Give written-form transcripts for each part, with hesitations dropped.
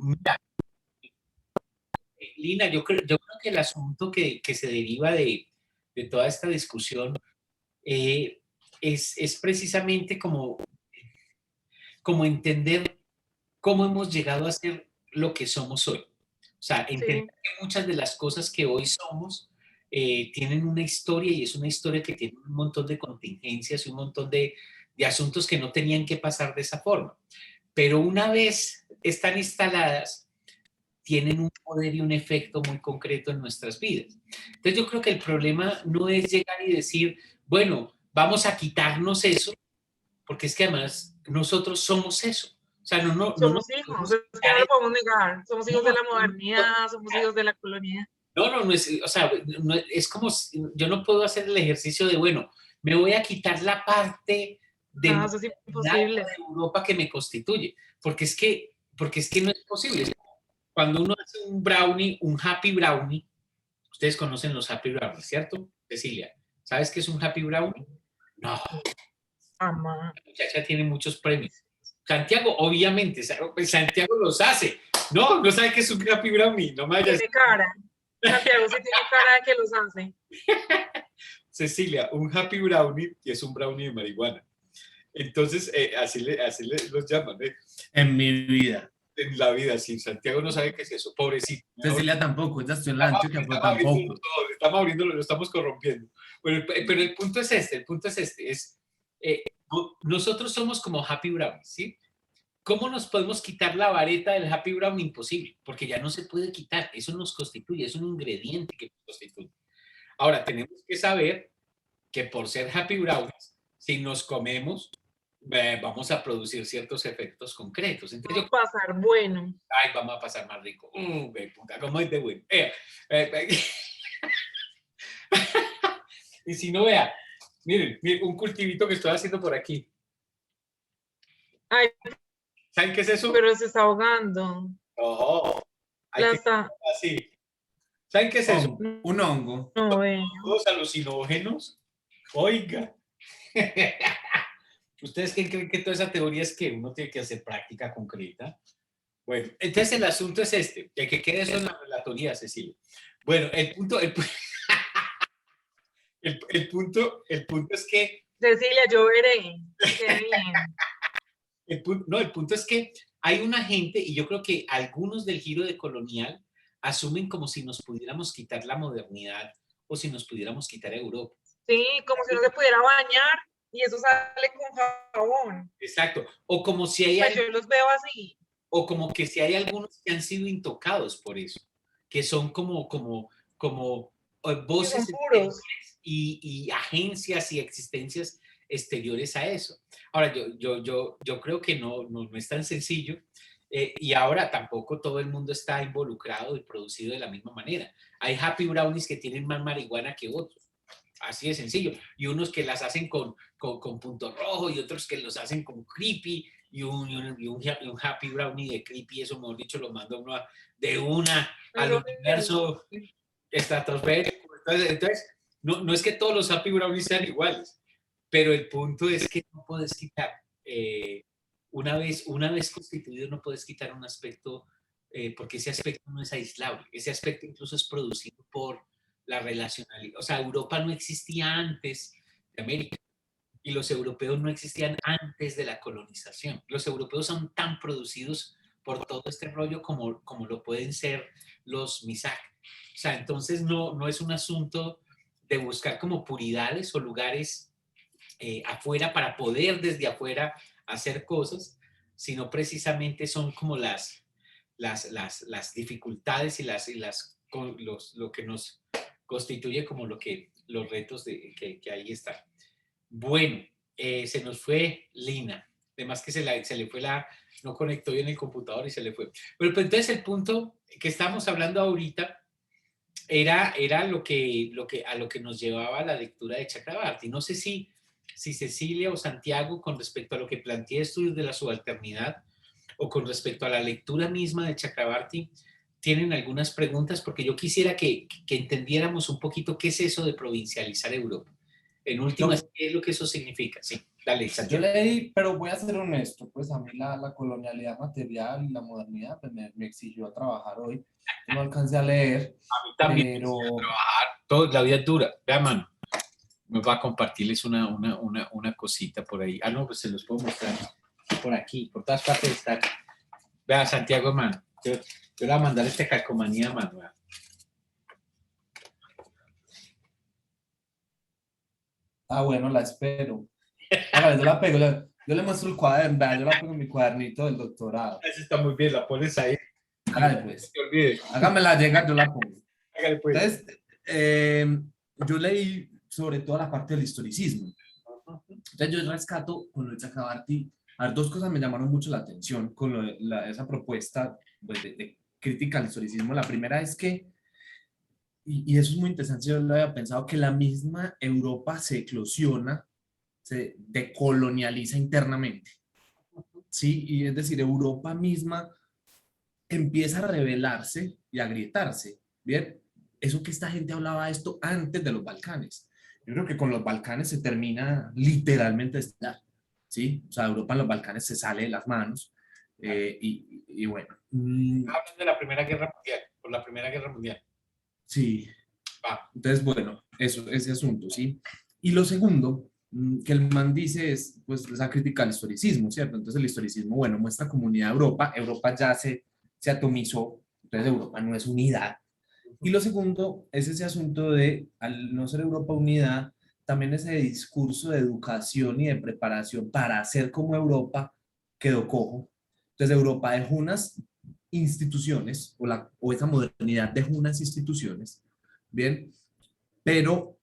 Mira, Lina, yo creo que el asunto que se deriva de toda esta discusión es precisamente como entender cómo hemos llegado a ser lo que somos hoy. O sea, entender Sí, que muchas de las cosas que hoy somos tienen una historia y es una historia que tiene un montón de contingencias y un montón de asuntos que no tenían que pasar de esa forma. Pero una vez están instaladas, tienen un poder y un efecto muy concreto en nuestras vidas. Entonces yo creo que el problema no es llegar y decir, bueno, vamos a quitarnos eso, porque es que además nosotros somos eso. O sea, no nos somos hijos, podemos es que no quitar lo eso. podemos negar. Somos No, hijos de no, la no, modernidad, somos hijos de la colonia. no es, o sea, es como, yo no puedo hacer el ejercicio de, bueno, me voy a quitar la parte de No, eso es modernidad imposible. de Europa que me constituye, porque es que no es posible. Cuando uno hace un brownie, un happy brownie, ustedes conocen los happy brownies, ¿cierto, Cecilia? ¿Sabes qué es un happy brownie? No, la Ama. muchacha tiene muchos premios. Santiago, obviamente, Santiago los hace. No sabe qué es un happy brownie, no me vayas. Tiene cara. Santiago sí tiene cara de que los hace. Cecilia, un happy brownie y es un brownie de marihuana. Entonces, así los llaman, ¿eh? En mi vida. En la vida, sí. Santiago no sabe qué es eso, pobrecito. Cecilia tampoco, ella estuvo en la Antioquia, pero tampoco. Estamos abriéndolo, lo estamos corrompiendo. Bueno, pero el punto es este, eh, nosotros somos como happy brownies, ¿sí? ¿Cómo nos podemos quitar la vareta del happy brownie? Imposible, porque ya no se puede quitar, eso nos constituye, es un ingrediente que nos constituye. Ahora, tenemos que saber que por ser happy brownies, si nos comemos, vamos a producir ciertos efectos concretos. Entonces, Va a pasar bueno. ay, vamos a pasar más rico. Puta, ¿cómo es de bueno? Y si no, vea, miren, un cultivito que estoy haciendo por aquí. Ay, ¿Saben qué es eso? pero se está ahogando. No, hay La que está. así. ¿Saben qué es eso? Un hongo. No, Los alucinógenos. Oiga. ¿Ustedes qué creen que toda esa teoría es que uno tiene que hacer práctica concreta? Bueno, entonces el asunto es este, que quede eso en la relatoría, Cecilia. Bueno, el punto es que, Cecilia, yo veré. Qué bien. el punto es que hay una gente, y yo creo que algunos del giro de colonial asumen como si nos pudiéramos quitar la modernidad o si nos pudiéramos quitar Europa. Sí, como si no se pudiera bañar y eso sale con jabón. Exacto. O como si hay Pues yo los veo así. o como que si hay algunos que han sido intocados por eso, que son como Que son voces puros. exteriores y agencias y existencias exteriores a eso. Ahora, yo creo que no es tan sencillo y ahora tampoco todo el mundo está involucrado y producido de la misma manera. Hay happy brownies que tienen más marihuana que otros. Así de sencillo. Y unos que las hacen con punto rojo y otros que los hacen con creepy y un happy brownie de creepy, eso mejor dicho, lo manda uno de una Es al universo horrible. estratosférico. Entonces no es que todos los happy brownies sean iguales, pero el punto es que no puedes quitar, una vez constituido, no puedes quitar un aspecto, porque ese aspecto no es aislable, ese aspecto incluso es producido por la relacionalidad. O sea, Europa no existía antes de América y los europeos no existían antes de la colonización. Los europeos son tan producidos por todo este rollo como lo pueden ser los Misak. O sea, entonces no es un asunto de buscar como puridades o lugares afuera para poder desde afuera hacer cosas, sino precisamente son como las dificultades lo que nos constituye como los retos que ahí están. Bueno, se nos fue Lina. Además que se le fue no conectó bien el computador y se le fue. Pero pues, entonces el punto que estamos hablando ahorita era a lo que nos llevaba la lectura de Chakrabarti. No sé si Cecilia o Santiago, con respecto a lo que planteé estudios de la subalternidad o con respecto a la lectura misma de Chakrabarti, tienen algunas preguntas, porque yo quisiera que entendiéramos un poquito qué es eso de provincializar Europa. En últimas, ¿qué es lo que eso significa? Sí. Dale, Yo Santiago. leí, pero voy a ser honesto, pues a mí la colonialidad material y la modernidad pues, me exigió trabajar hoy. No alcancé a leer, A mí también. pero La vida es dura. Vea, mano. Me va a compartirles una cosita por ahí. Ah, no, pues se los puedo mostrar por aquí, por todas partes está. Vea, Santiago, mano. Yo le voy a mandar este calcomanía, mano. Vea. bueno, la espero. Hágale, yo la pego, yo le muestro el cuaderno, vea, yo la pego en mi cuadernito del doctorado. Esa está muy bien, la pones ahí. Hágale No pues, te olvides. hágamela llegar, yo la pongo. Hágale, pues. Entonces, yo leí sobre toda la parte del historicismo. Entonces yo rescato con lo de Chakrabarty, a ver, dos cosas me llamaron mucho la atención con esa propuesta pues, de crítica al historicismo. La primera es que, y eso es muy interesante, yo lo había pensado, que la misma Europa se eclosiona, se decolonializa internamente, ¿sí? Y es decir, Europa misma empieza a rebelarse y a grietarse, ¿bien? Eso que esta gente hablaba de esto antes de los Balcanes. Yo creo que con los Balcanes se termina literalmente de estallar, ¿sí? O sea, Europa en los Balcanes se sale de las manos y bueno. Hablan de la Primera Guerra Mundial, por la Primera Guerra Mundial. Sí. Va. Entonces, bueno, eso, ese asunto, ¿sí? Y lo segundo que el man dice es, pues, esa crítica al historicismo, ¿cierto? Entonces el historicismo, bueno, muestra comunidad Europa, Europa ya se atomizó, entonces Europa no es unidad. Y lo segundo es ese asunto de, al no ser Europa unidad, también ese discurso de educación y de preparación para ser como Europa quedó cojo. Entonces Europa dejó unas instituciones, o esa modernidad dejó unas instituciones, ¿bien? Pero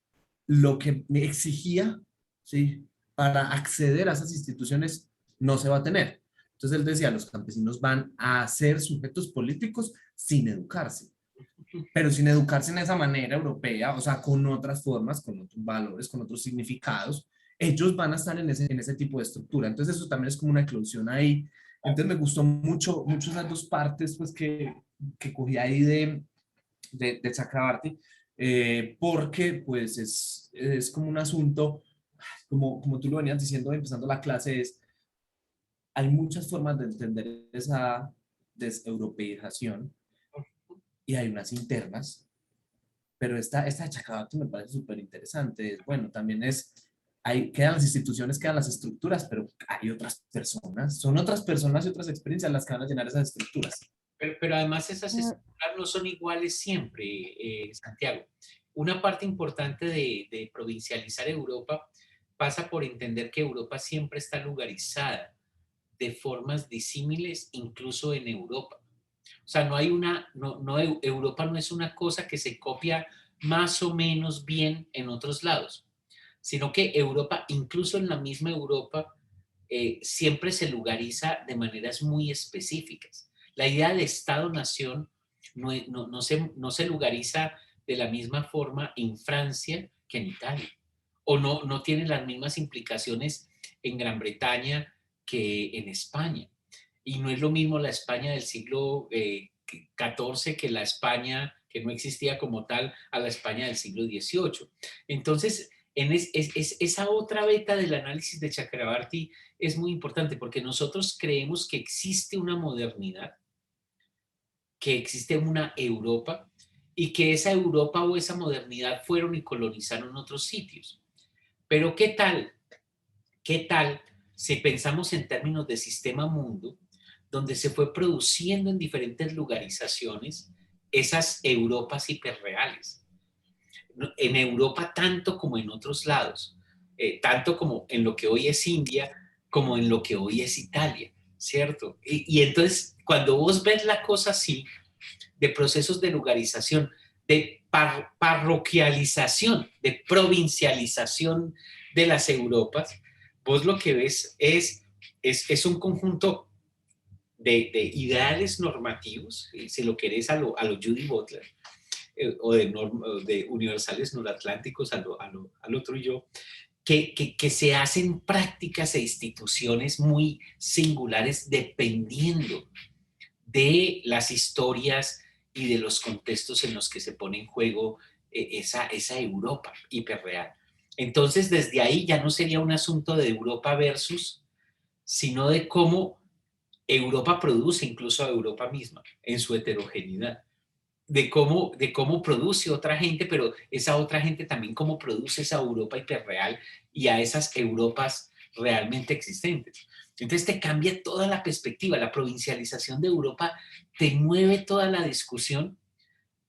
lo que me exigía, ¿sí? Para acceder a esas instituciones no se va a tener. Entonces él decía, los campesinos van a ser sujetos políticos sin educarse, pero sin educarse en esa manera europea, o sea, con otras formas, con otros valores, con otros significados, ellos van a estar en ese tipo de estructura. Entonces eso también es como una eclosión ahí. Entonces me gustó mucho, mucho esas dos partes pues, que cogí ahí de Chakrabarty, porque pues es como un asunto, como tú lo venías diciendo empezando la clase, hay muchas formas de entender esa deseuropeización y hay unas internas, pero esta de Chakrabarty me parece súper interesante. Bueno, también quedan las instituciones, quedan las estructuras, pero hay otras personas, son otras personas y otras experiencias las que van a llenar esas estructuras. Pero además esas estructuras no son iguales siempre, Santiago. Una parte importante de provincializar Europa pasa por entender que Europa siempre está lugarizada de formas disímiles, incluso en Europa. O sea, Europa no es una cosa que se copia más o menos bien en otros lados, sino que Europa, incluso en la misma Europa, siempre se lugariza de maneras muy específicas. La idea de Estado-nación no se lugariza de la misma forma en Francia que en Italia, o no tiene las mismas implicaciones en Gran Bretaña que en España. Y no es lo mismo la España del siglo XIV que la España que no existía como tal a la España del siglo XVIII. Entonces, esa otra beta del análisis de Chakrabarty es muy importante porque nosotros creemos que existe una modernidad, que existe una Europa y que esa Europa o esa modernidad fueron y colonizaron otros sitios. Pero ¿qué tal? ¿Qué tal si pensamos en términos de sistema mundo, donde se fue produciendo en diferentes lugarizaciones esas Europas hiperreales? En Europa tanto como en otros lados, tanto como en lo que hoy es India, como en lo que hoy es Italia, ¿cierto? Y entonces, cuando vos ves la cosa así, de procesos de lugarización, de parroquialización, de provincialización de las Europas, vos lo que ves es un conjunto de ideales normativos, si lo querés a lo Judy Butler, de universales noratlánticos al otro yo, que se hacen prácticas e instituciones muy singulares dependiendo de las historias y de los contextos en los que se pone en juego esa Europa hiperreal. Entonces, desde ahí ya no sería un asunto de Europa versus, sino de cómo Europa produce incluso a Europa misma en su heterogeneidad, de cómo produce otra gente, pero esa otra gente también cómo produce esa Europa hiperreal y a esas Europas realmente existentes. Entonces te cambia toda la perspectiva, la provincialización de Europa te mueve toda la discusión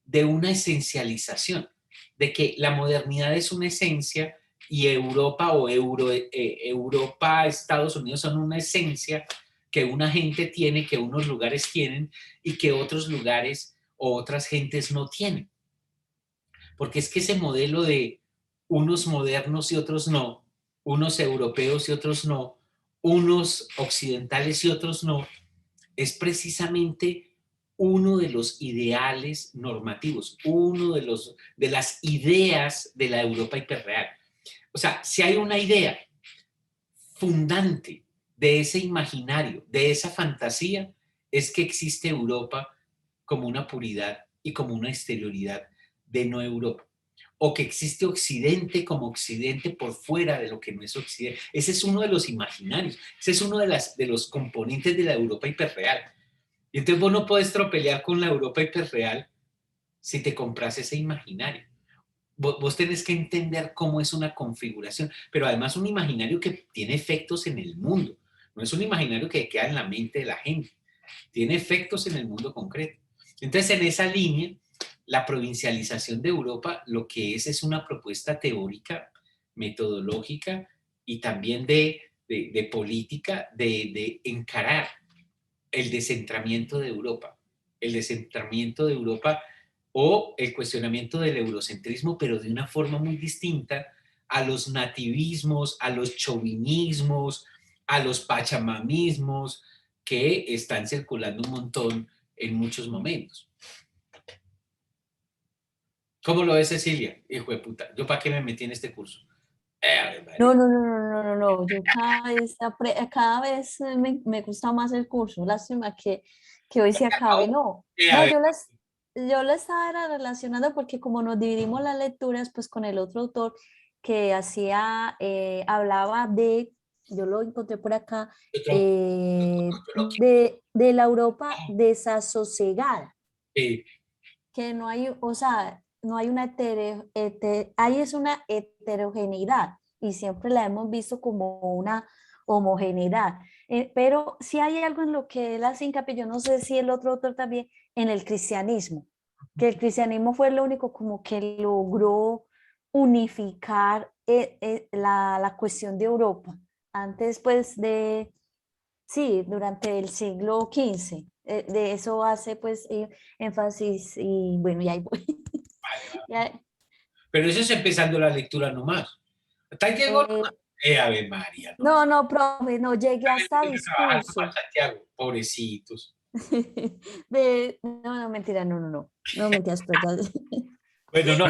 de una esencialización, de que la modernidad es una esencia y Europa o Europa, Estados Unidos son una esencia que una gente tiene, que unos lugares tienen y que otros lugares o otras gentes no tienen. Porque es que ese modelo de unos modernos y otros no, unos europeos y otros no, unos occidentales y otros no, es precisamente uno de los ideales normativos, uno de las ideas de la Europa hiperreal. O sea, si hay una idea fundante de ese imaginario, de esa fantasía, es que existe Europa como una puridad y como una exterioridad de no Europa. O que existe Occidente como Occidente por fuera de lo que no es Occidente. Ese es uno de los imaginarios, ese es uno de los componentes de la Europa hiperreal. Y entonces vos no podés tropelear con la Europa hiperreal si te compras ese imaginario. Vos tenés que entender cómo es una configuración, pero además un imaginario que tiene efectos en el mundo. No es un imaginario que queda en la mente de la gente, tiene efectos en el mundo concreto. Entonces, en esa línea, la provincialización de Europa lo que es una propuesta teórica, metodológica y también de política de encarar el descentramiento de Europa. El descentramiento de Europa o el cuestionamiento del eurocentrismo, pero de una forma muy distinta a los nativismos, a los chauvinismos, a los pachamamismos que están circulando un montón en muchos momentos. ¿Cómo lo ves, Cecilia? Hijo de puta, ¿yo para qué me metí en este curso? No, no, no, no, no, no, no. Yo cada vez me gusta más el curso. Lástima que hoy se acabe. No, no, yo la estaba era relacionando porque como nos dividimos las lecturas, pues con el otro autor que hacía, hablaba de, yo lo encontré por acá, de la Europa desasosegada, que no hay, o sea, no hay una ahí es una heterogeneidad y siempre la hemos visto como una homogeneidad. Pero sí hay algo en lo que él hace hincapié, yo no sé si el otro autor también, en el cristianismo, que el cristianismo fue lo único como que logró unificar la cuestión de Europa. Antes pues sí, durante el siglo XV. De eso hace pues énfasis y bueno, ya ahí voy. Ya, Pero eso es empezando la lectura nomás. Hasta ahí llegó. eh, Ave María, no. no, no, profe, no llegué hasta Tienen que trabajar para discurso. Santiago, pobrecitos. No, no, mentira, no, no, no. No, mentiras, perdón. Bueno, no.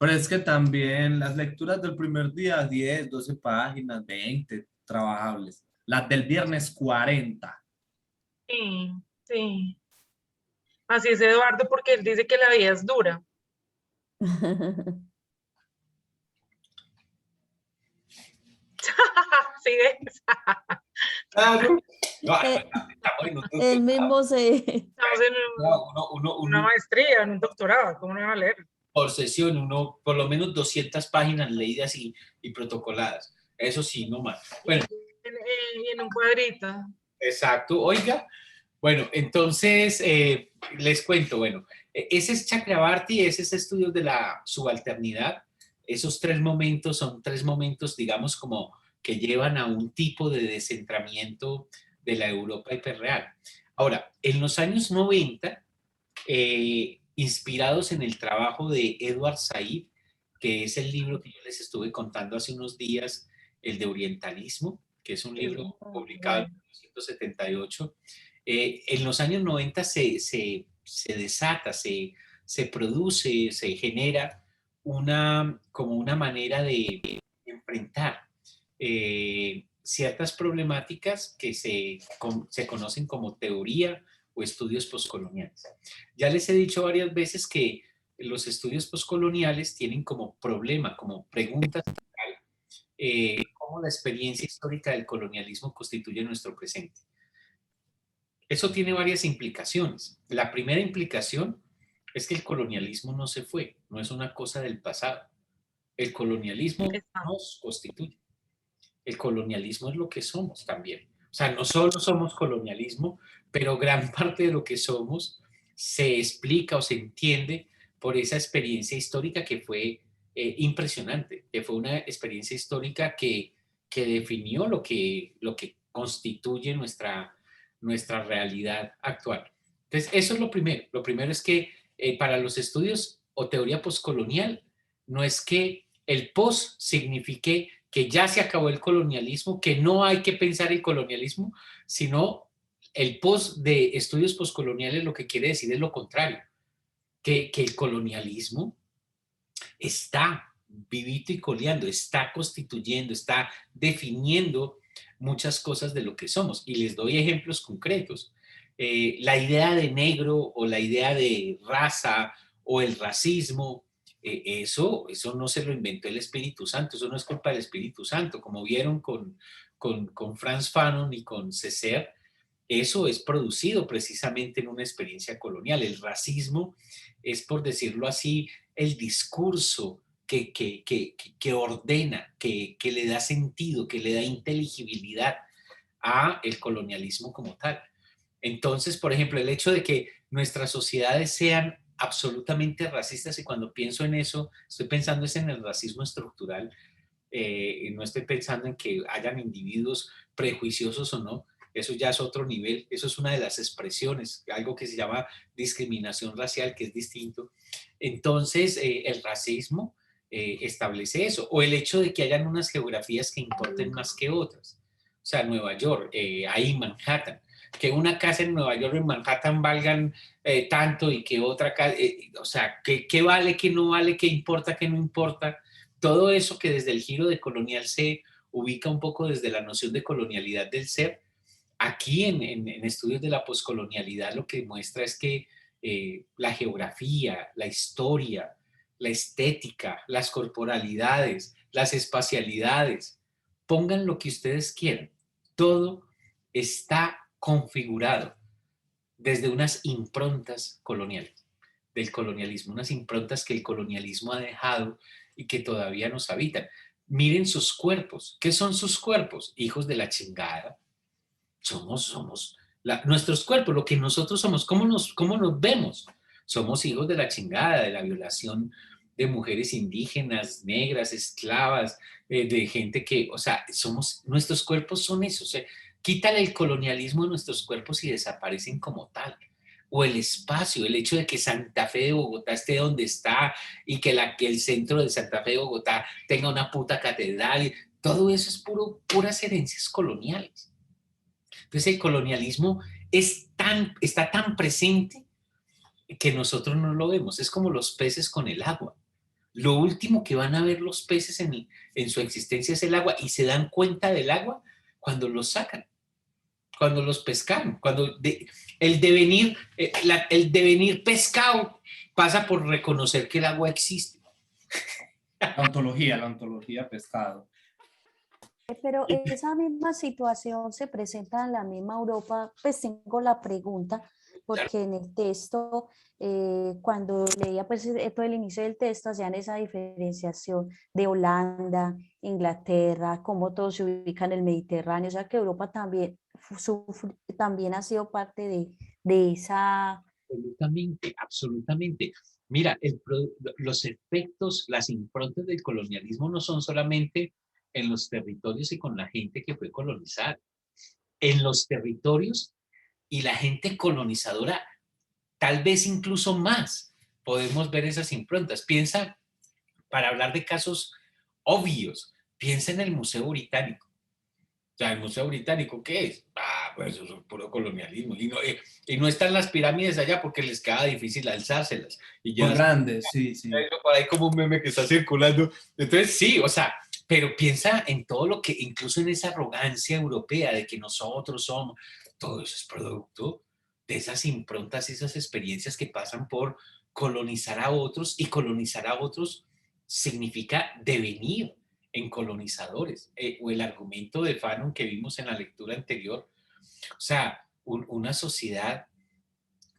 Pero es que también las lecturas del primer día, 10, 12 páginas, 20 trabajables. Las del viernes, 40. Sí, sí. Así es, Eduardo, porque él dice que la vida es dura. Sí, ves. Claro. No, Eh, estamos en un Él mismo se... Estamos en una maestría, en un doctorado, ¿cómo no va a leer? por sesión, uno por lo menos 200 páginas leídas y protocoladas. Eso sí, no más. Bueno, Y en un cuadrito. exacto. Oiga, bueno, entonces les cuento, bueno, ese es Chakrabarty, ese es estudios de la subalternidad. Esos tres momentos son tres momentos, digamos, como que llevan a un tipo de descentramiento de la Europa hiperreal. Ahora, en los años 90, inspirados en el trabajo de Edward Said, que es el libro que yo les estuve contando hace unos días, el de Orientalismo, que es un libro publicado en 1978. En los años 90 se desata, se produce, se genera como una manera de enfrentar ciertas problemáticas que se conocen como teoría o estudios postcoloniales. Ya les he dicho varias veces que los estudios postcoloniales tienen como problema, como preguntas cómo la experiencia histórica del colonialismo constituye nuestro presente. Eso tiene varias implicaciones. La primera implicación es que el colonialismo no se fue, no es una cosa del pasado. El colonialismo nos constituye. El colonialismo es lo que somos también. O sea, no solo somos colonialismo, pero gran parte de lo que somos se explica o se entiende por esa experiencia histórica que fue impresionante, que fue una experiencia histórica que definió lo que constituye nuestra realidad actual. Entonces, eso es lo primero. Lo primero es que para los estudios o teoría postcolonial, no es que el post signifique que ya se acabó el colonialismo, que no hay que pensar el colonialismo, sino el post de estudios postcoloniales lo que quiere decir es lo contrario, que el colonialismo está vivito y coleando, está constituyendo, está definiendo muchas cosas de lo que somos. Y les doy ejemplos concretos. La idea de negro o la idea de raza o el racismo, eso no se lo inventó el Espíritu Santo, eso no es culpa del Espíritu Santo. Como vieron con Frantz Fanon y con Césaire, eso es producido precisamente en una experiencia colonial. El racismo es, por decirlo así, el discurso que ordena, que le da sentido, que le da inteligibilidad a el colonialismo como tal. Entonces, por ejemplo, el hecho de que nuestras sociedades sean absolutamente racistas, y cuando pienso en eso, estoy pensando es en el racismo estructural, no estoy pensando en que hayan individuos prejuiciosos o no, eso ya es otro nivel, eso es una de las expresiones, algo que se llama discriminación racial, que es distinto. Entonces, el racismo establece eso, o el hecho de que hayan unas geografías que importen más que otras. O sea, Nueva York, ahí Manhattan, que una casa en Nueva York, en Manhattan, valgan tanto y que otra casa, o sea, ¿qué vale, qué no vale, qué importa, qué no importa? Todo eso que desde el giro de colonial se ubica un poco desde la noción de colonialidad del ser, aquí en estudios de la poscolonialidad lo que muestra es que la geografía, la historia, la estética, las corporalidades, las espacialidades, pongan lo que ustedes quieran, todo está configurado desde unas improntas coloniales, del colonialismo, unas improntas que el colonialismo ha dejado y que todavía nos habitan. Miren sus cuerpos. ¿Qué son sus cuerpos? Hijos de la chingada. Nuestros cuerpos, lo que nosotros somos, ¿cómo nos vemos? Somos hijos de la chingada, de la violación de mujeres indígenas, negras, esclavas, de gente que, o sea, nuestros cuerpos son eso. O sea, quítale el colonialismo de nuestros cuerpos y desaparecen como tal. O el espacio, el hecho de que Santa Fe de Bogotá esté donde está y que el centro de Santa Fe de Bogotá tenga una puta catedral, todo eso es puras herencias coloniales. Entonces el colonialismo está tan presente que nosotros no lo vemos. Es como los peces con el agua. Lo último que van a ver los peces en su existencia es el agua, y se dan cuenta del agua cuando los sacan, cuando los pescan, el devenir pescado pasa por reconocer que el agua existe. La ontología pescado. Pero esa misma situación se presenta en la misma Europa. Pues tengo la pregunta, porque en el texto, cuando leía pues todo el inicio del texto, hacían esa diferenciación de Holanda, Inglaterra, cómo todos se ubican en el Mediterráneo. O sea que Europa también ha sido parte de esa... Absolutamente, absolutamente. Mira, los efectos, las improntas del colonialismo no son solamente en los territorios y con la gente que fue colonizada. En los territorios y la gente colonizadora, tal vez incluso más, podemos ver esas improntas. Piensa, para hablar de casos obvios, piensa en el Museo Británico. O sea, ¿el Museo Británico qué es? Pues eso es puro colonialismo. Y no están las pirámides allá porque les queda difícil alzárselas. Y ya muy grandes, sí. Por ahí como un meme que está circulando. Entonces, sí, o sea, pero piensa en todo lo que, incluso en esa arrogancia europea de que nosotros somos, todo eso es producto de esas improntas, esas experiencias que pasan por colonizar a otros, y colonizar a otros significa devenir en colonizadores, o el argumento de Fanon que vimos en la lectura anterior. O sea, una sociedad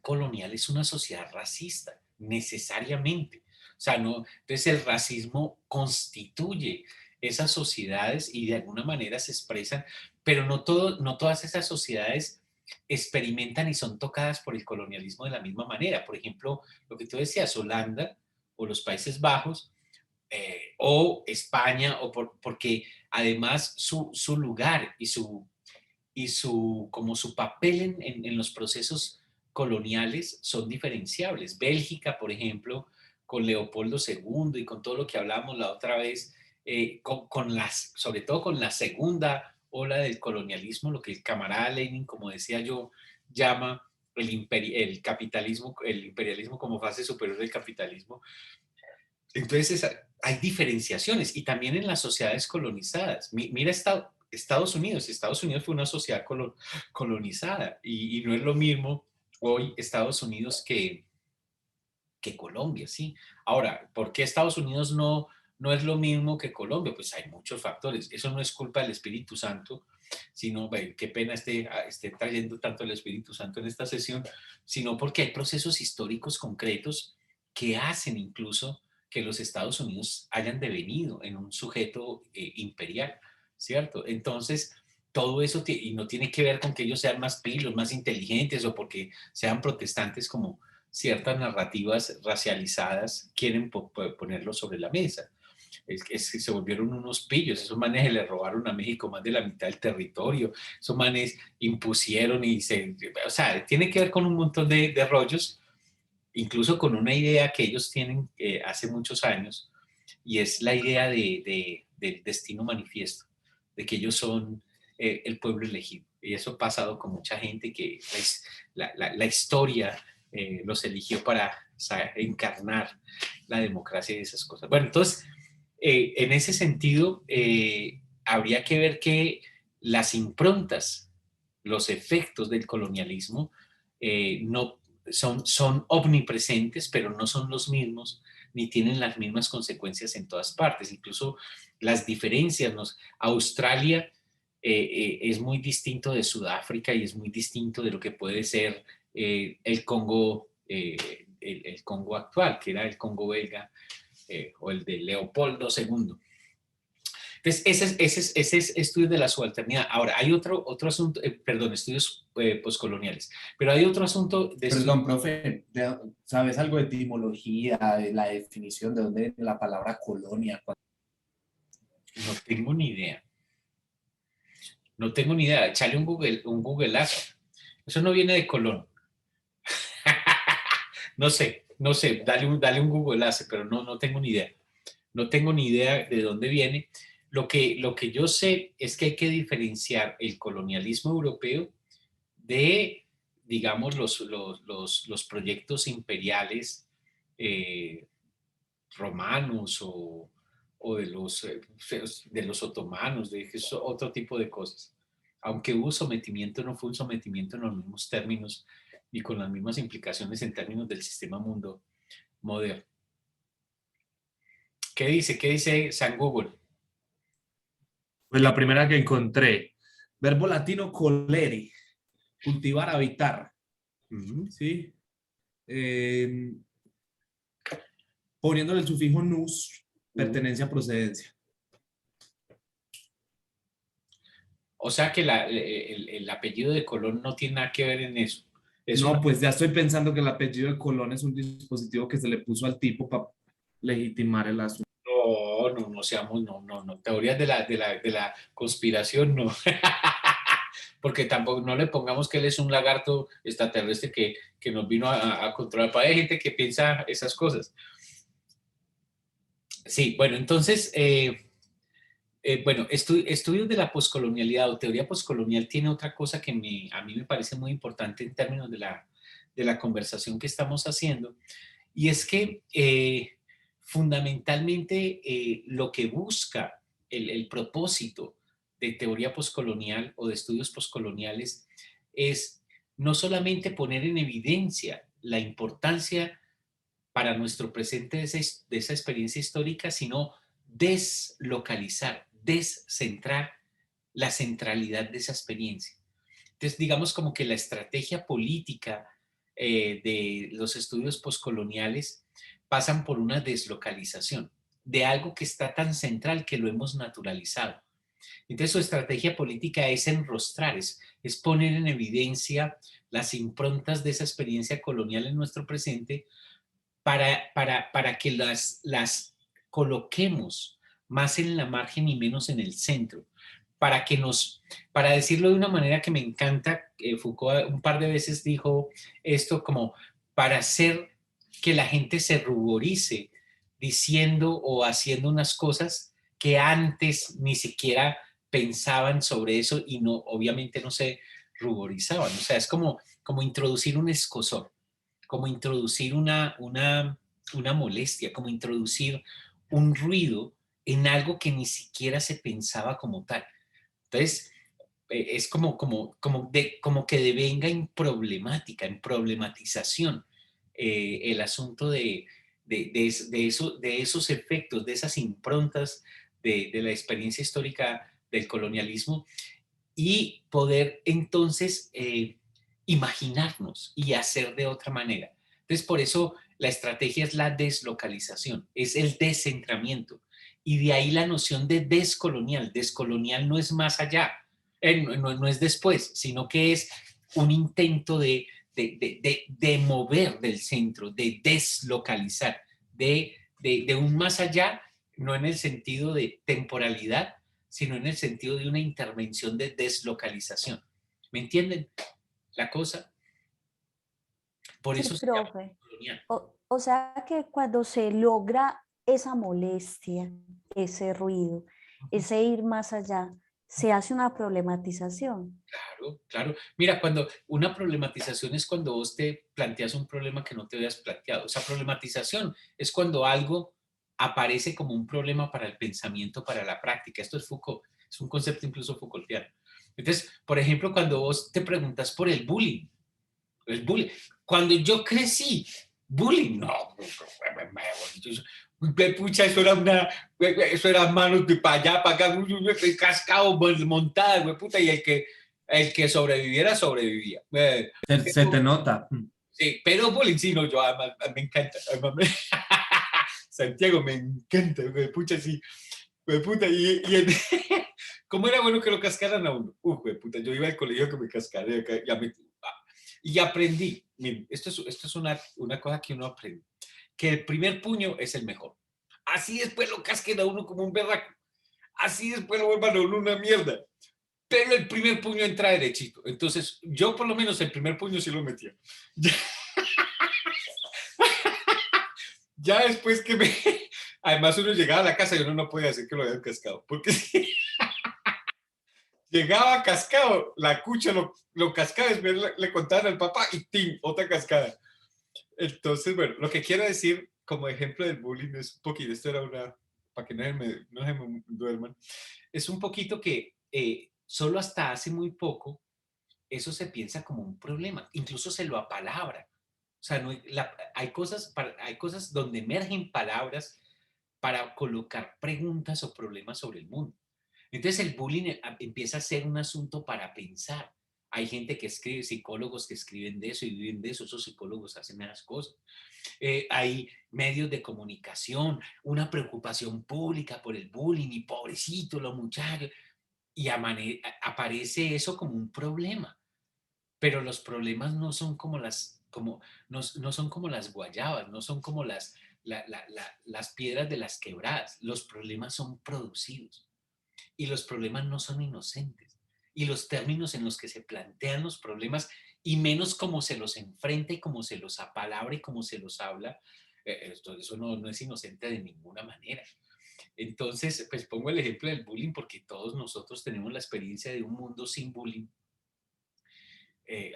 colonial es una sociedad racista, necesariamente. O sea, no, entonces el racismo constituye esas sociedades y de alguna manera se expresan, pero no todas esas sociedades experimentan y son tocadas por el colonialismo de la misma manera. Por ejemplo, lo que tú decías, Holanda o los Países Bajos, o España, porque además su lugar como su papel en los procesos coloniales son diferenciables. Bélgica, por ejemplo, con Leopoldo II y con todo lo que hablamos la otra vez, sobre todo con la segunda ola del colonialismo, lo que el camarada Lenin, como decía yo, llama el capitalismo, el imperialismo como fase superior del capitalismo. Entonces hay diferenciaciones y también en las sociedades colonizadas. Mira Estados Unidos. Estados Unidos fue una sociedad colonizada y no es lo mismo hoy Estados Unidos que Colombia, ¿sí? Ahora, ¿por qué Estados Unidos no es lo mismo que Colombia? Pues hay muchos factores. Eso no es culpa del Espíritu Santo, sino, bueno, qué pena esté trayendo tanto el Espíritu Santo en esta sesión, sino porque hay procesos históricos concretos que hacen incluso que los Estados Unidos hayan devenido en un sujeto imperial, ¿cierto? Entonces, todo eso, y no tiene que ver con que ellos sean más pilos, más inteligentes o porque sean protestantes como ciertas narrativas racializadas quieren ponerlo sobre la mesa. Es que se volvieron unos pillos, esos manes le robaron a México más de la mitad del territorio, esos manes impusieron o sea, tiene que ver con un montón de rollos, incluso con una idea que ellos tienen hace muchos años, y es la idea del destino manifiesto, de que ellos son el pueblo elegido. Y eso ha pasado con mucha gente que la historia los eligió para encarnar la democracia y esas cosas. Bueno, entonces, en ese sentido, habría que ver que las improntas, los efectos del colonialismo, no son omnipresentes, pero no son los mismos, ni tienen las mismas consecuencias en todas partes. Incluso las diferencias, Australia es muy distinto de Sudáfrica y es muy distinto de lo que puede ser el Congo, el Congo actual, que era el Congo belga, o el de Leopoldo II. Entonces, ese es estudio de la subalternidad. Ahora, hay otro asunto, perdón, estudios poscoloniales, pero hay otro asunto de... Perdón, profe, ¿sabes algo de etimología, de la definición, de dónde viene la palabra colonia? No tengo ni idea. No tengo ni idea. Echale un googleazo. Eso no viene de Colón. No sé, dale un googleazo, pero no tengo ni idea. No tengo ni idea de dónde viene. Lo que yo sé es que hay que diferenciar el colonialismo europeo de, digamos, los proyectos imperiales romanos o de los otomanos, de otro tipo de cosas. Aunque hubo sometimiento, no fue un sometimiento en los mismos términos ni con las mismas implicaciones en términos del sistema mundo moderno. ¿Qué dice San Google? Pues la primera que encontré, verbo latino colere, cultivar, habitar. ¿Sí? Poniéndole el sufijo nus, pertenencia a procedencia. O sea que el apellido de Colón no tiene nada que ver en eso. Pues ya estoy pensando que el apellido de Colón es un dispositivo que se le puso al tipo para legitimar el asunto. No seamos, no. Teorías de la conspiración, no. Porque tampoco, no le pongamos que él es un lagarto extraterrestre que nos vino a controlar. Hay gente que piensa esas cosas. Sí, bueno, entonces, estudios de la poscolonialidad o teoría poscolonial tiene otra cosa que a mí me parece muy importante en términos de la conversación que estamos haciendo, y es que fundamentalmente lo que busca el propósito de teoría poscolonial o de estudios poscoloniales es no solamente poner en evidencia la importancia para nuestro presente de esa experiencia histórica, sino deslocalizar, descentrar la centralidad de esa experiencia. Entonces, digamos como que la estrategia política de los estudios postcoloniales pasan por una deslocalización de algo que está tan central que lo hemos naturalizado. Entonces, su estrategia política es enrostrar, es poner en evidencia las improntas de esa experiencia colonial en nuestro presente para que las coloquemos más en la margen y menos en el centro. Para decirlo de una manera que me encanta, Foucault un par de veces dijo esto como para hacer que la gente se ruborice diciendo o haciendo unas cosas que antes ni siquiera pensaban sobre eso y no, obviamente no se ruborizaban. O sea, es como introducir un escozor, como introducir una molestia, como introducir un ruido en algo que ni siquiera se pensaba como tal. Entonces, es como que devenga en problemática, en problematización, el asunto de esos efectos, de esas improntas de la experiencia histórica del colonialismo y poder entonces imaginarnos y hacer de otra manera. Entonces, por eso la estrategia es la deslocalización, es el descentramiento. Y de ahí la noción de descolonial. Descolonial no es más allá, no es después, sino que es un intento de mover del centro, de deslocalizar, de un más allá, no en el sentido de temporalidad, sino en el sentido de una intervención de deslocalización. ¿Me entienden la cosa? Por Sí, eso se llama profe. colonial. O sea que cuando se logra esa molestia, ese ruido, ese ir más allá, se hace una problematización. Claro, claro. Mira, cuando una problematización es cuando vos te planteas un problema que no te habías planteado. O sea, problematización es cuando algo aparece como un problema para el pensamiento, para la práctica. Esto es Foucault, es un concepto incluso Foucaultiano. Entonces, por ejemplo, cuando vos te preguntas por el bullying, cuando yo crecí, bullying, no, pucha, eso era manos de para allá, para acá, cascado, montada, güey, puta, y el que sobreviviera, sobrevivía. Se te nota. Sí, pero bullying, sí, no, yo además, me encanta. Además, Santiago, me encanta, güey, pucha, sí, güey, puta, ¿cómo era bueno que lo cascaran a uno? Güey, puta, yo iba al colegio que me cascaré, y aprendí, miren, esto es una cosa que uno aprende, que el primer puño es el mejor. Así después lo casquen a uno como un berraco. Así después lo vuelvan a uno una mierda. Pero el primer puño entra derechito. Entonces, yo por lo menos el primer puño sí lo metía. Ya después que me... Además uno llegaba a la casa y uno no podía decir que lo habían cascado. Porque si llegaba cascado, la cucha lo cascaba, después le contaban al papá y ¡tim! Otra cascada. Entonces, bueno, lo que quiero decir como ejemplo del bullying es un poquito, esto era para que no se me duerman, es un poquito que solo hasta hace muy poco eso se piensa como un problema, incluso se lo apalabra. O sea, hay cosas donde emergen palabras para colocar preguntas o problemas sobre el mundo. Entonces el bullying empieza a ser un asunto para pensar. Hay gente que escribe, psicólogos que escriben de eso y viven de eso, esos psicólogos hacen esas cosas. Hay medios de comunicación, una preocupación pública por el bullying y pobrecito los muchachos, y aparece eso como un problema. Pero los problemas no son como no son como las guayabas, no son como las piedras de las quebradas. Los problemas son producidos y los problemas no son inocentes. Y los términos en los que se plantean los problemas y menos cómo se los enfrenta y cómo se los apalabra y cómo se los habla, eso no es inocente de ninguna manera. Entonces, pues pongo el ejemplo del bullying porque todos nosotros tenemos la experiencia de un mundo sin bullying.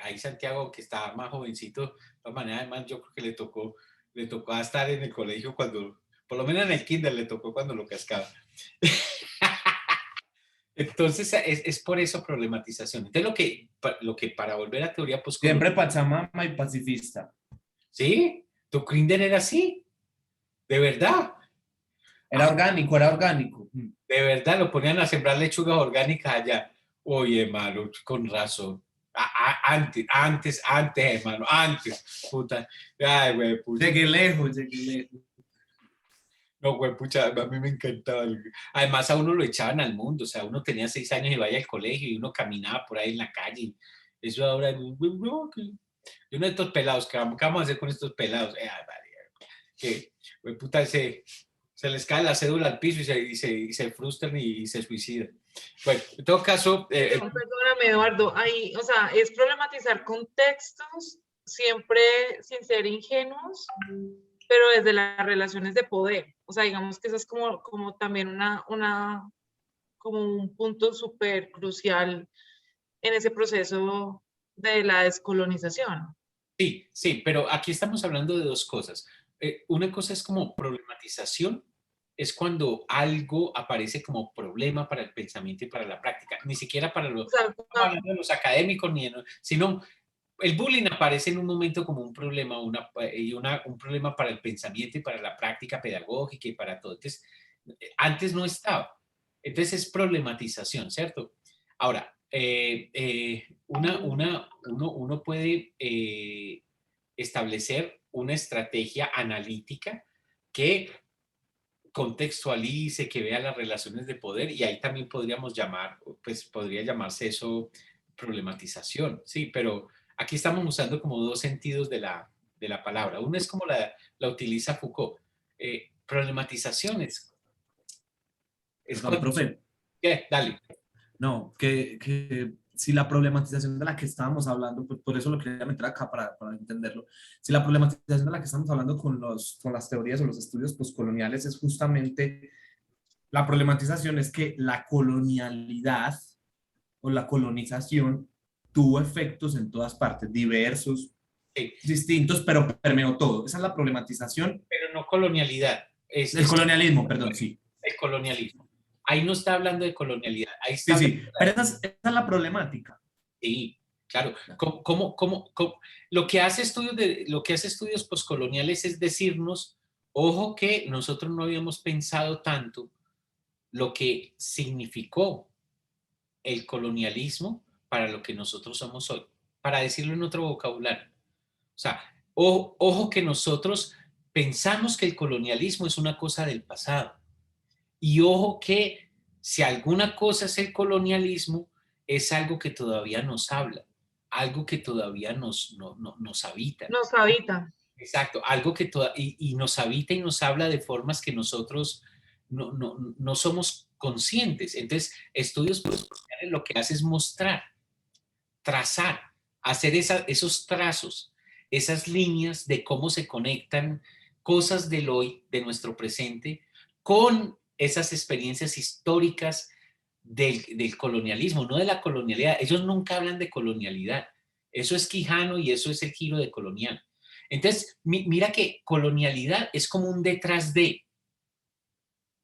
Ahí Santiago, que estaba más jovencito, de todas maneras, además yo creo que le tocó estar en el colegio cuando, por lo menos en el kinder le tocó cuando lo cascaba. Entonces, es por eso problematización. Entonces, lo que para volver a teoría postcolonial... Siempre Pachamama y pacifista. ¿Sí? ¿Tu kinder era así? ¿De verdad? Era orgánico, era orgánico. De verdad, lo ponían a sembrar lechugas orgánicas allá. Oye, hermano, con razón. Antes, hermano, antes. Puta. Ay, güey, pucha. Llegué lejos. No, güey, pucha, a mí me encantaba. Además, a uno lo echaban al mundo. O sea, uno tenía 6 años y vaya al colegio y uno caminaba por ahí en la calle. Eso ahora, y uno de estos pelados, ¿qué vamos a hacer con estos pelados? Ay, María, que, güey, puta, se les cae la cédula al piso y se frustran y se suicidan. Bueno, en todo caso... Perdóname, Eduardo, ahí, o sea, es problematizar contextos siempre sin ser ingenuos, pero desde las relaciones de poder. O sea, digamos que eso es como también como un punto súper crucial en ese proceso de la descolonización. Sí, sí, pero aquí estamos hablando de 2 cosas. Una cosa es como problematización, es cuando algo aparece como problema para el pensamiento y para la práctica, ni siquiera para los, O sea, no estamos hablando de los académicos, sino el bullying aparece en un momento como un problema, un problema para el pensamiento y para la práctica pedagógica y para todo. Entonces, antes no estaba. Entonces es problematización, ¿cierto? Ahora, uno puede establecer una estrategia analítica que contextualice, que vea las relaciones de poder y ahí también podría llamarse eso problematización, sí, pero aquí estamos usando como 2 sentidos de la palabra. Uno es como la utiliza Foucault. Problematización es Perdón, profe. ¿Qué? Dale. No, que si la problematización de la que estábamos hablando, pues por eso lo quería meter acá para entenderlo, si la problematización de la que estamos hablando con las teorías o los estudios postcoloniales es justamente, la problematización es que la colonialidad o la colonización tuvo efectos en todas partes, diversos, Sí. distintos, pero permeó todo. Esa es la problematización. Pero no colonialidad. El colonialismo, perdón, sí. El colonialismo. Ahí no está hablando de colonialidad. Ahí está sí, pero esa es la problemática. Sí, claro. Lo que hace estudios postcoloniales es decirnos, ojo que nosotros no habíamos pensado tanto lo que significó el colonialismo para lo que nosotros somos hoy, para decirlo en otro vocabulario. O sea, ojo que nosotros pensamos que el colonialismo es una cosa del pasado. Y ojo que si alguna cosa es el colonialismo, es algo que todavía nos habla, algo que todavía nos habita. Nos habita. Exacto, algo que y nos habita y nos habla de formas que nosotros no somos conscientes. Entonces, estudios postcoloniales lo que hace es mostrar, trazar, hacer esos trazos, esas líneas de cómo se conectan cosas del hoy, de nuestro presente, con esas experiencias históricas del colonialismo, no de la colonialidad. Ellos nunca hablan de colonialidad. Eso es Quijano y eso es el giro de colonial. Entonces, mira que colonialidad es como un detrás de.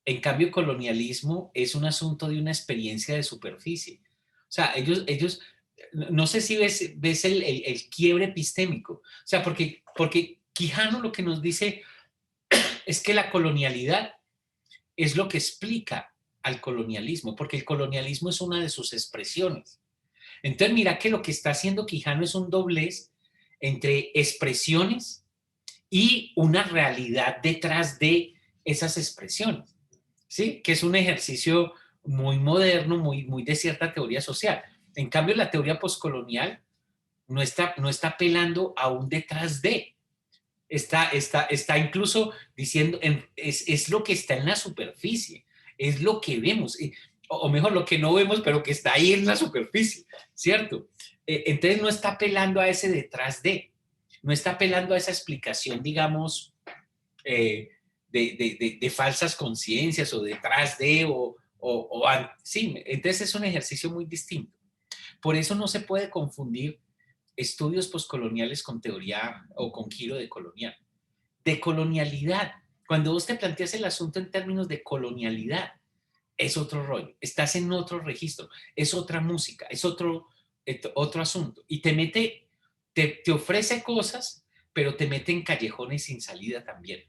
En cambio, colonialismo es un asunto de una experiencia de superficie. O sea, ellos no sé si ves el quiebre epistémico. O sea, porque Quijano lo que nos dice es que la colonialidad es lo que explica al colonialismo, porque el colonialismo es una de sus expresiones. Entonces, mira que lo que está haciendo Quijano es un doblez entre expresiones y una realidad detrás de esas expresiones, ¿sí? Que es un ejercicio muy moderno, muy de cierta teoría social. En cambio, la teoría postcolonial no está apelando a un detrás de. Está incluso diciendo, es lo que está en la superficie, es lo que vemos, o mejor, lo que no vemos, pero que está ahí en la superficie, ¿cierto? Entonces no está apelando a ese detrás de, no está apelando a esa explicación, digamos, de falsas conciencias o detrás de, sí, entonces es un ejercicio muy distinto. Por eso no se puede confundir estudios postcoloniales con teoría o con giro de colonial. De colonialidad, cuando vos te planteas el asunto en términos de colonialidad, es otro rollo, estás en otro registro, es otra música, es otro asunto. Y te ofrece cosas, pero te mete en callejones sin salida también.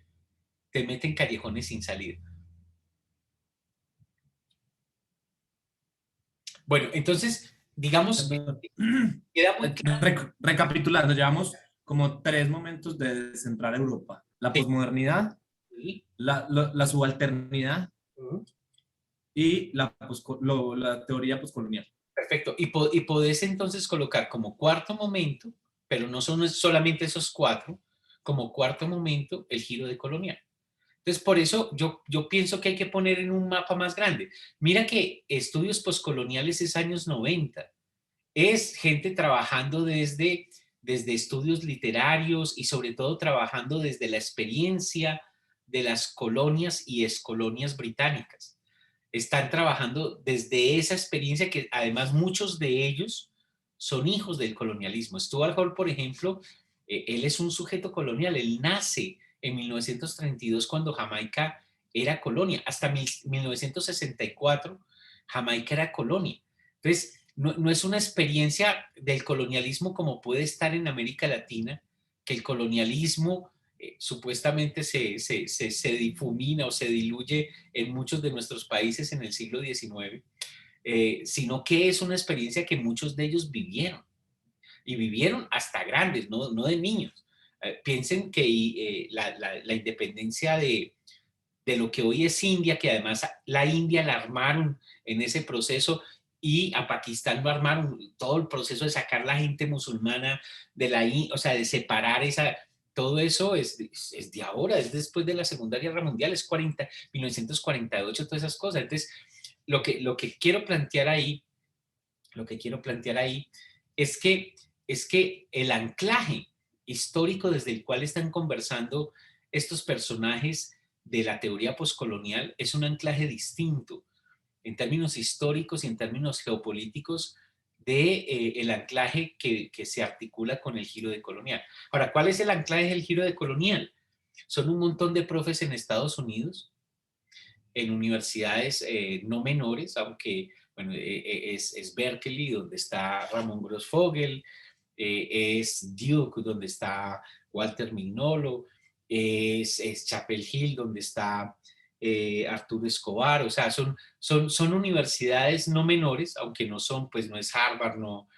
Te mete en callejones sin salida. Bueno, entonces, digamos, queda muy claro. Recapitulando, llevamos como 3 momentos de centrar Europa. La posmodernidad, la subalternidad y la teoría poscolonial. Perfecto. Y podés entonces colocar como cuarto momento, pero no son solamente esos 4, como cuarto momento el giro de colonial. Entonces, por eso yo pienso que hay que poner en un mapa más grande. Mira que estudios poscoloniales es años 90. Es gente trabajando desde estudios literarios y sobre todo trabajando desde la experiencia de las colonias y excolonias británicas. Están trabajando desde esa experiencia que además muchos de ellos son hijos del colonialismo. Stuart Hall, por ejemplo, él es un sujeto colonial, él nace en 1932 cuando Jamaica era colonia, hasta 1964 Jamaica era colonia. Entonces, no es una experiencia del colonialismo como puede estar en América Latina, que el colonialismo supuestamente se difumina o se diluye en muchos de nuestros países en el siglo XIX, sino que es una experiencia que muchos de ellos vivieron, y vivieron hasta grandes, no de niños. Piensen que la independencia de lo que hoy es India, que además la India la armaron en ese proceso y a Pakistán lo armaron, todo el proceso de sacar la gente musulmana de la India, o sea, de separar esa, todo eso es de ahora, es después de la Segunda Guerra Mundial, es 1948, todas esas cosas. Entonces, lo que quiero plantear ahí, es que el anclaje histórico desde el cual están conversando estos personajes de la teoría poscolonial es un anclaje distinto en términos históricos y en términos geopolíticos de el anclaje que se articula con el giro de colonial. Ahora, ¿cuál es el anclaje del giro de colonial? Son un montón de profes en Estados Unidos, en universidades no menores, aunque bueno, es Berkeley, donde está Ramón Grossfogel, es Duke, donde está Walter Mignolo, es Chapel Hill, donde está Arturo Escobar. O sea, son universidades no menores, aunque no son, pues no es Harvard, no,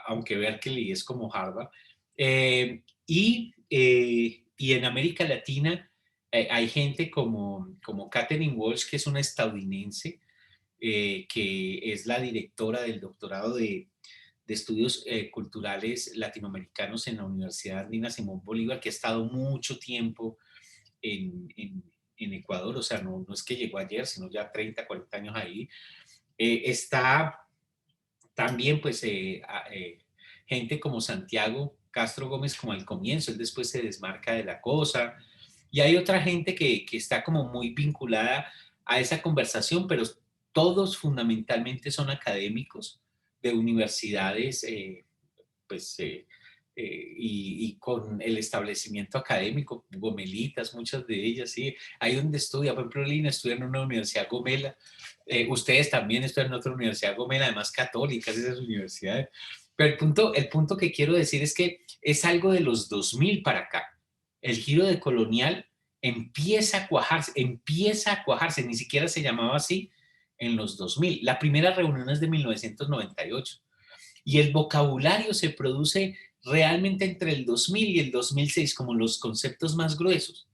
aunque Berkeley es como Harvard. Y en América Latina hay gente como Catherine Walsh, que es una estadounidense, que es la directora del doctorado de estudios culturales latinoamericanos en la Universidad Andina Simón Bolívar, que ha estado mucho tiempo en Ecuador, o sea, no es que llegó ayer, sino ya 30, 40 años ahí. Está también, pues, gente como Santiago Castro Gómez, como al comienzo, él después se desmarca de la cosa, y hay otra gente que está como muy vinculada a esa conversación, pero todos fundamentalmente son académicos de universidades, pues, y con el establecimiento académico, gomelitas, muchas de ellas, sí. Ahí donde estudia, por ejemplo, Lina estudia en una universidad gomela, ustedes también estudian en otra universidad gomela, además católicas esas universidades. Pero el punto que quiero decir es que es algo de los 2000 para acá. El giro de colonial empieza a cuajarse, ni siquiera se llamaba así en los 2000. La primera reunión es de 1998 y el vocabulario se produce realmente entre el 2000 y el 2006 como los conceptos más gruesos,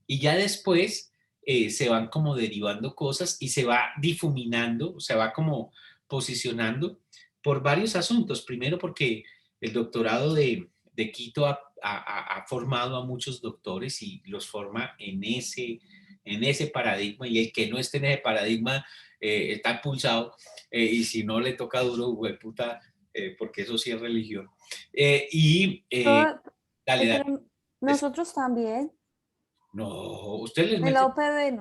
y ya después se van como derivando cosas y se va difuminando, se va como posicionando por varios asuntos. Primero porque el doctorado de Quito ha formado a muchos doctores y los forma en ese paradigma, y el que no esté en ese paradigma está expulsado, y si no le toca duro, hueputa, porque eso sí es religión. Dale. Nosotros también. No, usted les En mete. la UPB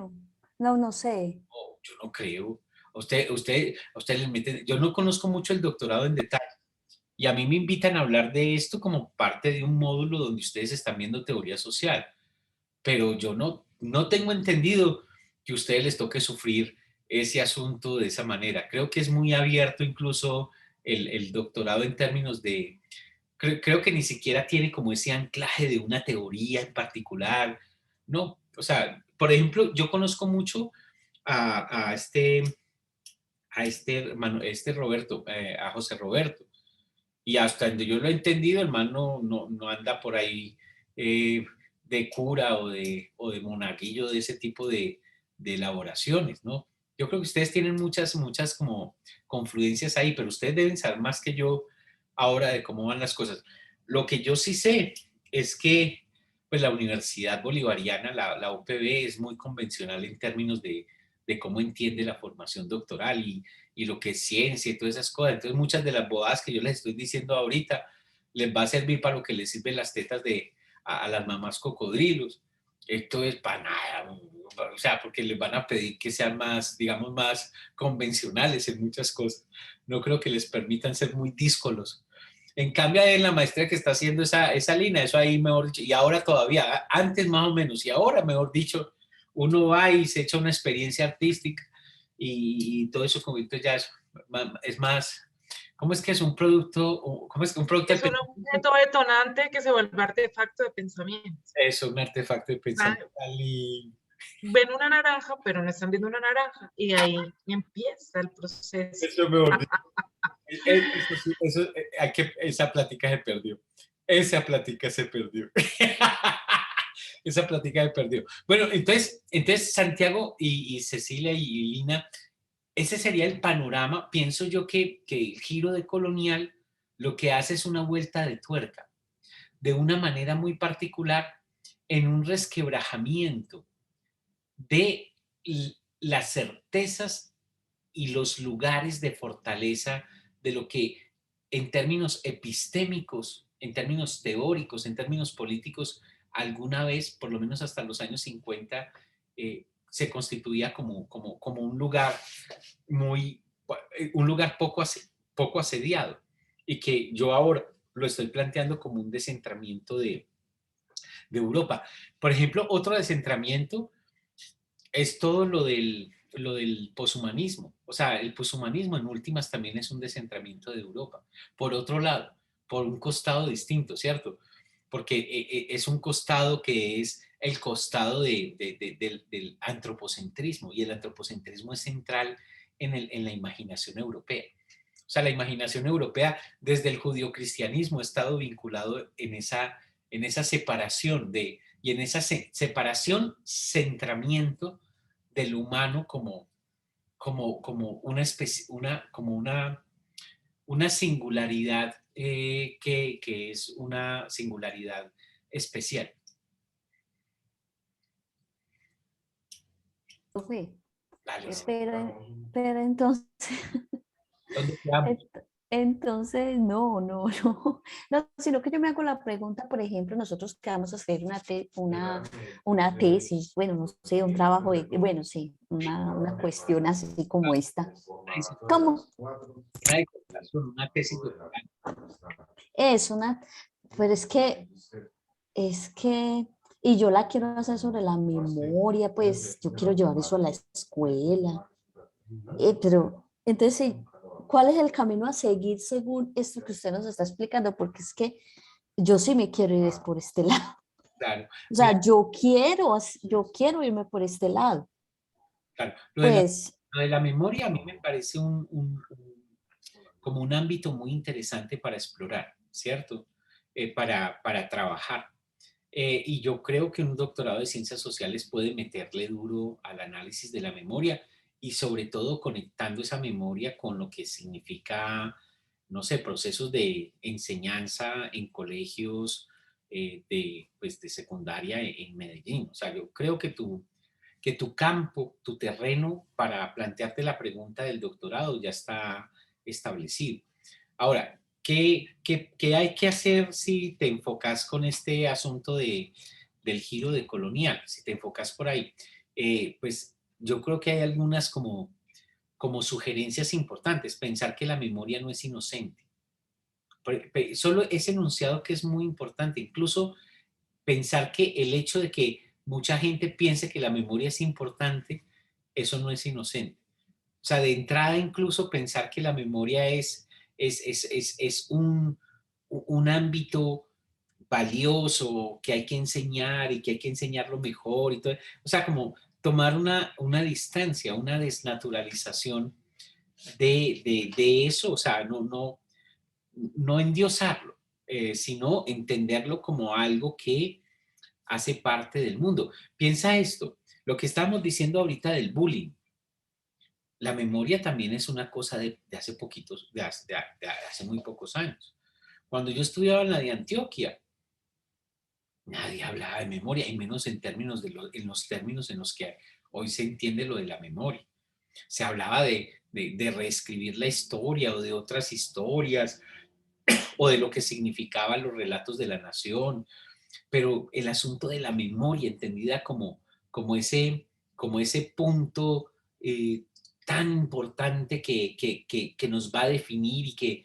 no sé. No, yo no creo. Usted les mete. Yo no conozco mucho el doctorado en detalle. Y a mí me invitan a hablar de esto como parte de un módulo donde ustedes están viendo teoría social. Pero yo no tengo entendido que a ustedes les toque sufrir ese asunto de esa manera. Creo que es muy abierto incluso el doctorado en términos de. Creo que ni siquiera tiene como ese anclaje de una teoría en particular. No, o sea, por ejemplo, yo conozco mucho a este Roberto, a José Roberto. Y hasta donde yo lo he entendido, el man no anda por ahí de cura o de monaguillo de ese tipo de elaboraciones, ¿no? Yo creo que ustedes tienen muchas como confluencias ahí, pero ustedes deben saber más que yo ahora de cómo van las cosas. Lo que yo sí sé es que pues, la Universidad Bolivariana, la UPB, es muy convencional en términos de cómo entiende la formación doctoral y lo que es ciencia y todas esas cosas. Entonces, muchas de las bobadas que yo les estoy diciendo ahorita les va a servir para lo que les sirven las tetas a las mamás cocodrilos. Esto es para nada, o sea, porque les van a pedir que sean más, digamos, más convencionales en muchas cosas. No creo que les permitan ser muy díscolos. En cambio, en la maestría que está haciendo esa línea, eso ahí, mejor dicho, y ahora todavía, antes más o menos, y ahora, mejor dicho, uno va y se echa una experiencia artística y todo eso como esto ya es más, ¿cómo es que es un producto? ¿Cómo es que un producto? Es un objeto detonante que se vuelve artefacto de pensamiento. Eso, un artefacto de pensamiento. Ven una naranja, pero no están viendo una naranja, y ahí empieza el proceso. Eso mejor dicho. Esa plática se perdió. Esa plática se perdió. Esa plática se perdió. Bueno, entonces Santiago y Cecilia y Lina, ese sería el panorama. Pienso yo que el giro de Colonial lo que hace es una vuelta de tuerca, de una manera muy particular, en un resquebrajamiento de las certezas y los lugares de fortaleza de lo que en términos epistémicos, en términos teóricos, en términos políticos, alguna vez, por lo menos hasta los años 50, se constituía como un lugar poco asediado, y que yo ahora lo estoy planteando como un descentramiento de Europa. Por ejemplo, otro descentramiento es todo lo del poshumanismo. O sea, el poshumanismo en últimas también es un descentramiento de Europa. Por otro lado, por un costado distinto, ¿cierto? Porque es un costado que es el costado del antropocentrismo, y el antropocentrismo es central en la imaginación europea. O sea, la imaginación europea desde el judio-cristianismo ha estado vinculado en esa separación y en esa separación, centramiento del humano como una especie, una singularidad que es una singularidad especial. Dale, pero entonces, entonces no, sino que yo me hago la pregunta, por ejemplo, nosotros que vamos a hacer una tesis, bueno, no sé, un trabajo, bueno, sí, una cuestión así como esta. ¿Cómo? Una tesis. Pero es que, y yo la quiero hacer sobre la memoria, pues yo quiero llevar eso a la escuela, pero entonces sí, ¿cuál es el camino a seguir según esto que usted nos está explicando? Porque es que yo sí me quiero ir por este lado. Claro. O sea, yo quiero irme por este lado. Claro. Lo de la memoria a mí me parece como un ámbito muy interesante para explorar, ¿cierto? Para trabajar. Y yo creo que un doctorado de ciencias sociales puede meterle duro al análisis de la memoria, y sobre todo conectando esa memoria con lo que significa, no sé, procesos de enseñanza en colegios de secundaria en Medellín. O sea, yo creo que tu campo, tu terreno para plantearte la pregunta del doctorado ya está establecido. Ahora, ¿qué hay que hacer si te enfocas con este asunto del giro de Colonial? Si te enfocas por ahí, pues yo creo que hay algunas como sugerencias importantes. Pensar que la memoria no es inocente. Solo ese enunciado que es muy importante. Incluso pensar que el hecho de que mucha gente piense que la memoria es importante, eso no es inocente. O sea, de entrada incluso pensar que la memoria es un ámbito valioso que hay que enseñar y que hay que enseñarlo mejor y todo. O sea, como tomar una distancia, una desnaturalización de eso, o sea, no endiosarlo, sino entenderlo como algo que hace parte del mundo. Piensa esto, lo que estamos diciendo ahorita del bullying. La memoria también es una cosa de hace poquitos, de hace muy pocos años. Cuando yo estudiaba en la de Antioquia, nadie hablaba de memoria, y menos en términos en los términos en los que hoy se entiende lo de la memoria. Se hablaba de reescribir la historia o de otras historias o de lo que significaban los relatos de la nación, pero el asunto de la memoria entendida como ese punto tan importante que nos va a definir y que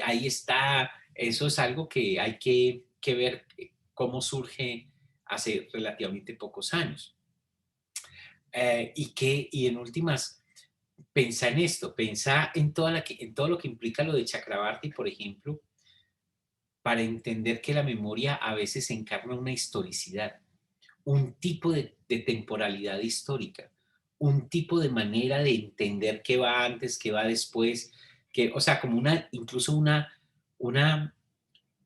ahí está, eso es algo que hay que ver cómo surge hace relativamente pocos años. Y en últimas, pensá en esto, pensá en todo lo que implica lo de Chakrabarti, por ejemplo, para entender que la memoria a veces encarna una historicidad, un tipo de temporalidad histórica, un tipo de manera de entender qué va antes, qué va después, o sea, como incluso una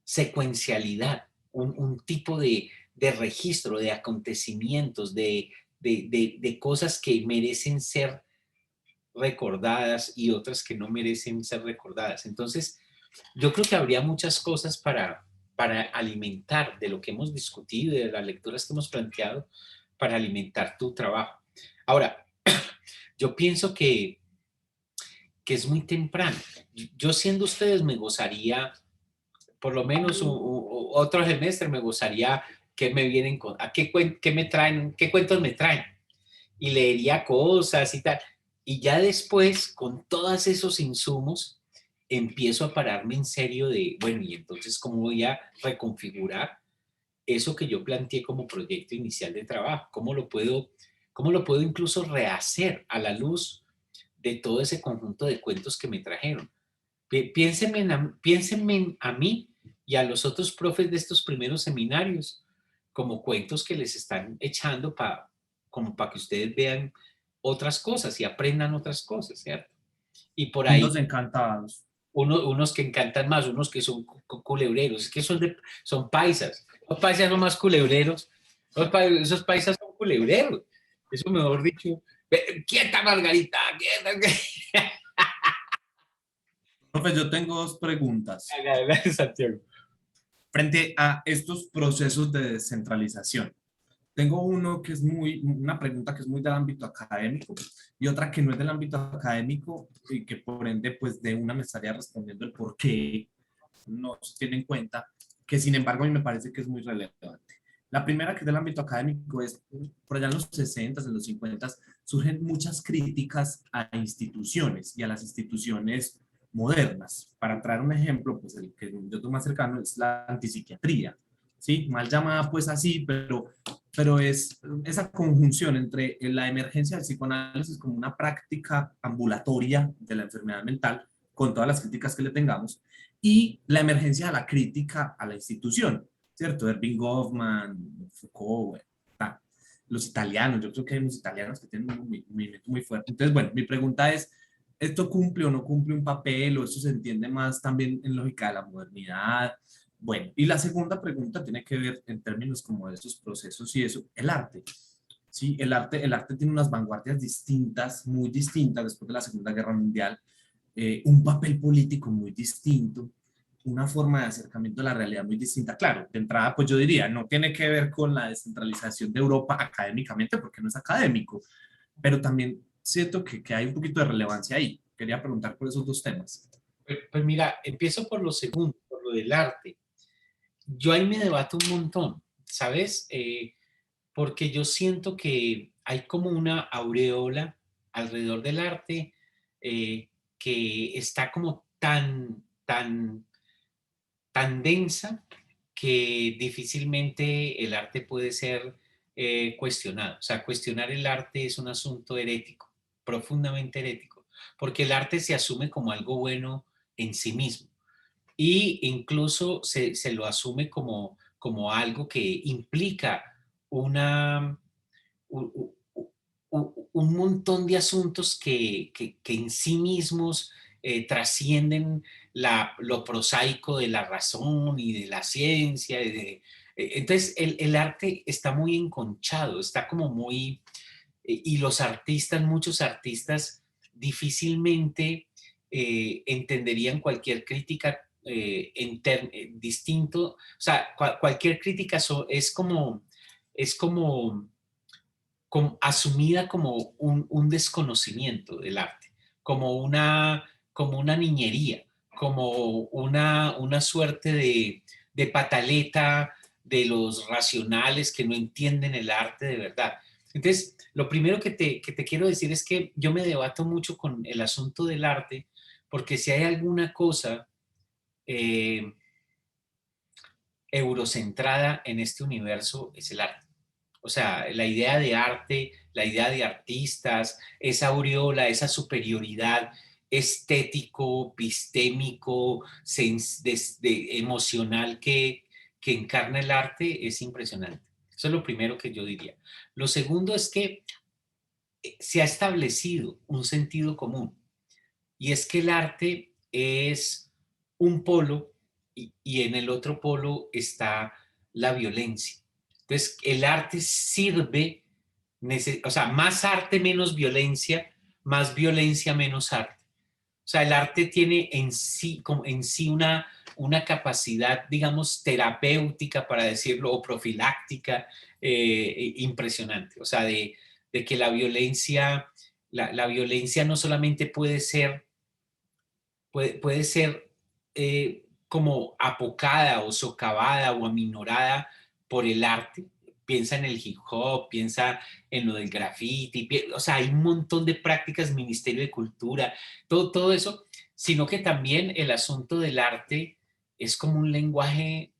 secuencialidad, un tipo de registro, de acontecimientos, de cosas que merecen ser recordadas y otras que no merecen ser recordadas. Entonces, yo creo que habría muchas cosas para alimentar de lo que hemos discutido y de las lecturas que hemos planteado para alimentar tu trabajo. Ahora, yo pienso que es muy temprano. Yo siendo ustedes me gozaría, por lo menos otro semestre me gozaría que me vienen con, qué me traen, qué cuentos me traen. Y leería cosas y tal. Y ya después, con todos esos insumos, empiezo a pararme en serio de, bueno, y entonces, ¿cómo voy a reconfigurar eso que yo planteé como proyecto inicial de trabajo? Cómo lo puedo incluso rehacer a la luz de todo ese conjunto de cuentos que me trajeron? Piénsenme a mí y a los otros profes de estos primeros seminarios como cuentos que les están echando como para que ustedes vean otras cosas y aprendan otras cosas, ¿cierto? Y por ahí Mundos encantados. unos que encantan más, unos que son culebreros, es que son paisas. Los paisas son más culebreros. Esos paisas son culebreros. Eso mejor dicho. ¡Quieta, Margarita! ¡Quieta! Profe, yo tengo dos preguntas. Santiago. Frente a estos procesos de descentralización, tengo una pregunta que es muy del ámbito académico y otra que no es del ámbito académico y que por ende, pues de una me estaría respondiendo el por qué no se tiene en cuenta, que sin embargo a mí me parece que es muy relevante. La primera, que es del ámbito académico, es por allá en los 60, en los 50, surgen muchas críticas a instituciones y a las instituciones modernas. Para traer un ejemplo, pues el que yo tengo más cercano es la antipsiquiatría, ¿sí? Mal llamada pues así, pero es esa conjunción entre la emergencia del psicoanálisis como una práctica ambulatoria de la enfermedad mental, con todas las críticas que le tengamos, y la emergencia de la crítica a la institución, ¿cierto? Erving Goffman, Foucault, bueno, los italianos, yo creo que hay unos italianos que tienen un movimiento muy fuerte. Entonces, bueno, mi pregunta es, ¿esto cumple o no cumple un papel o esto se entiende más también en lógica de la modernidad? Bueno, y la segunda pregunta tiene que ver en términos como de estos procesos y eso, el arte. Sí, el arte tiene unas vanguardias distintas, muy distintas después de la Segunda Guerra Mundial, un papel político muy distinto, una forma de acercamiento a la realidad muy distinta. Claro, de entrada, pues yo diría, no tiene que ver con la descentralización de Europa académicamente, porque no es académico, pero también siento que hay un poquito de relevancia ahí. Quería preguntar por esos dos temas. Pues mira, empiezo por lo segundo, por lo del arte. Yo ahí me debato un montón, ¿sabes? Porque yo siento que hay como una aureola alrededor del arte que está como tan densa que difícilmente el arte puede ser cuestionado. O sea, cuestionar el arte es un asunto herético, profundamente herético, porque el arte se asume como algo bueno en sí mismo y incluso se lo asume como algo que implica una, un montón de asuntos que en sí mismos trascienden lo prosaico de la razón y de la ciencia. Entonces, el arte está muy enconchado, está como muy... y los artistas, muchos artistas, difícilmente entenderían cualquier crítica distinto. O sea, cualquier crítica es como asumida como un desconocimiento del arte, como una niñería, como una suerte de pataleta de los racionales que no entienden el arte de verdad. Entonces, lo primero que te quiero decir es que yo me debato mucho con el asunto del arte, porque si hay alguna cosa eh, eurocentrada en este universo, es el arte. O sea, la idea de arte, la idea de artistas, esa aureola, esa superioridad estético, epistémico, emocional que encarna el arte es impresionante. Eso es lo primero que yo diría. Lo segundo es que se ha establecido un sentido común y es que el arte es un polo y en el otro polo está la violencia. Entonces, el arte sirve, o sea, más arte, menos violencia, más violencia, menos arte. O sea, el arte tiene en sí una capacidad, digamos, terapéutica, para decirlo, o profiláctica, impresionante. O sea, de que la violencia no solamente puede ser como apocada o socavada o aminorada por el arte. Piensa en el hip hop, piensa en lo del graffiti, o sea, hay un montón de prácticas, Ministerio de Cultura, todo eso, sino que también el asunto del arte es como un lenguaje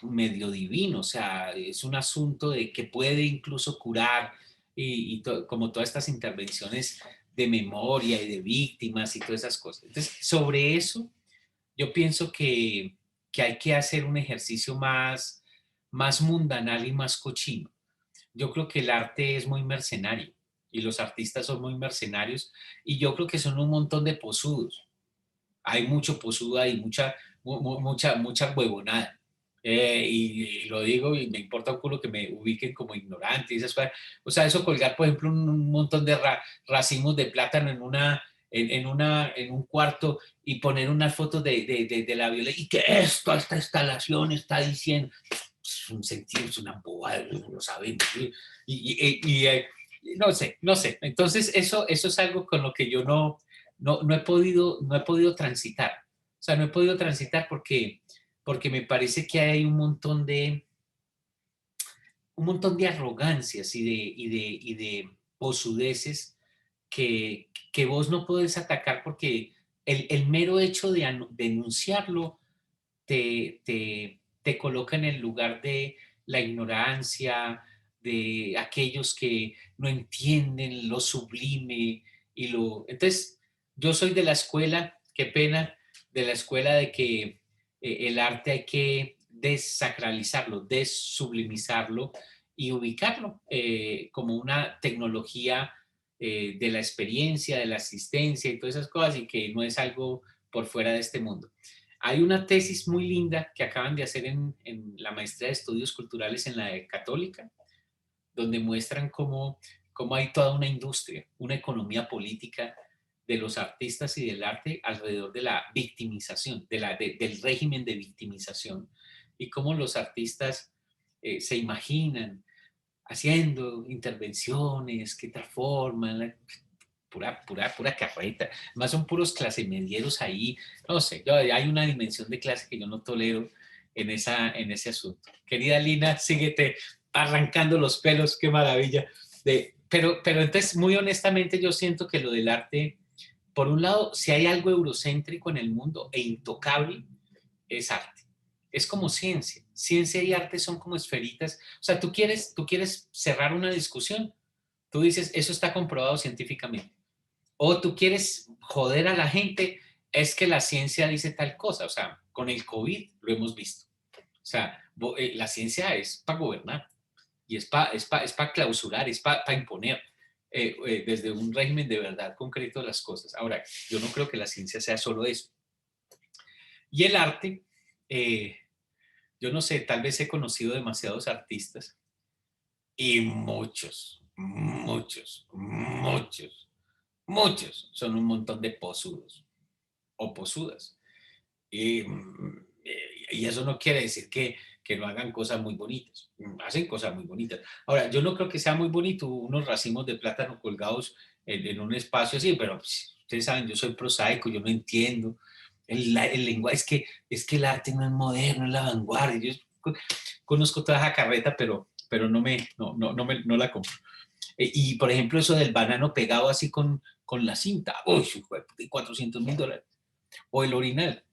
medio divino, o sea, es un asunto de que puede incluso curar como todas estas intervenciones de memoria y de víctimas y todas esas cosas. Entonces, sobre eso, yo pienso que hay que hacer un ejercicio más mundanal y más cochino. Yo creo que el arte es muy mercenario y los artistas son muy mercenarios y yo creo que son un montón de posudos. Hay mucho posudo, hay mucha huevonada. Y lo digo y me importa un culo que me ubiquen como ignorante y esas cosas. O sea, eso colgar, por ejemplo, un montón de racimos de plátano en un cuarto y poner unas fotos de la violencia y que esta instalación está diciendo, es un sentido, es una bobada, lo sabemos. No sé. Entonces, eso es algo con lo que yo no he podido transitar. O sea, no he podido transitar porque me parece que hay un montón de arrogancias y de posudeces que vos no podés atacar porque el mero hecho de denunciarlo te coloca en el lugar de la ignorancia, de aquellos que no entienden lo sublime Entonces, yo soy de la escuela, qué pena, de la escuela de que el arte hay que desacralizarlo, desublimizarlo y ubicarlo como una tecnología de la experiencia, de la asistencia y todas esas cosas y que no es algo por fuera de este mundo. Hay una tesis muy linda que acaban de hacer en la maestría de estudios culturales en la Católica, donde muestran cómo hay toda una industria, una economía política de los artistas y del arte alrededor de la victimización, del régimen de victimización, y cómo los artistas se imaginan haciendo intervenciones que transforman, pura carreta, más son puros clase medieros ahí, no sé, hay una dimensión de clase que yo no tolero en ese asunto. Querida Lina, síguete arrancando los pelos, qué maravilla. Pero entonces, muy honestamente, yo siento que lo del arte, por un lado, si hay algo eurocéntrico en el mundo e intocable, es arte. Es como ciencia. Ciencia y arte son como esferitas. O sea, tú quieres cerrar una discusión, tú dices, eso está comprobado científicamente. O tú quieres joder a la gente, es que la ciencia dice tal cosa. O sea, con el COVID lo hemos visto. O sea, la ciencia es para gobernar. y es para clausurar, es para imponer desde un régimen de verdad concreto las cosas. Ahora, yo no creo que la ciencia sea solo eso. Y el arte, yo no sé, tal vez he conocido demasiados artistas y muchos son un montón de posudos o posudas. Y eso no quiere decir que no hagan cosas muy bonitas. Hacen cosas muy bonitas. Ahora, yo no creo que sea muy bonito unos racimos de plátano colgados en un espacio así, pero pues, ustedes saben, yo soy prosaico, yo no entiendo. El lenguaje es que el arte no es moderno, es la vanguardia. Yo conozco toda esa carreta, pero no la compro. Y por ejemplo, eso del banano pegado así con la cinta, uy, $400,000. O el orinal.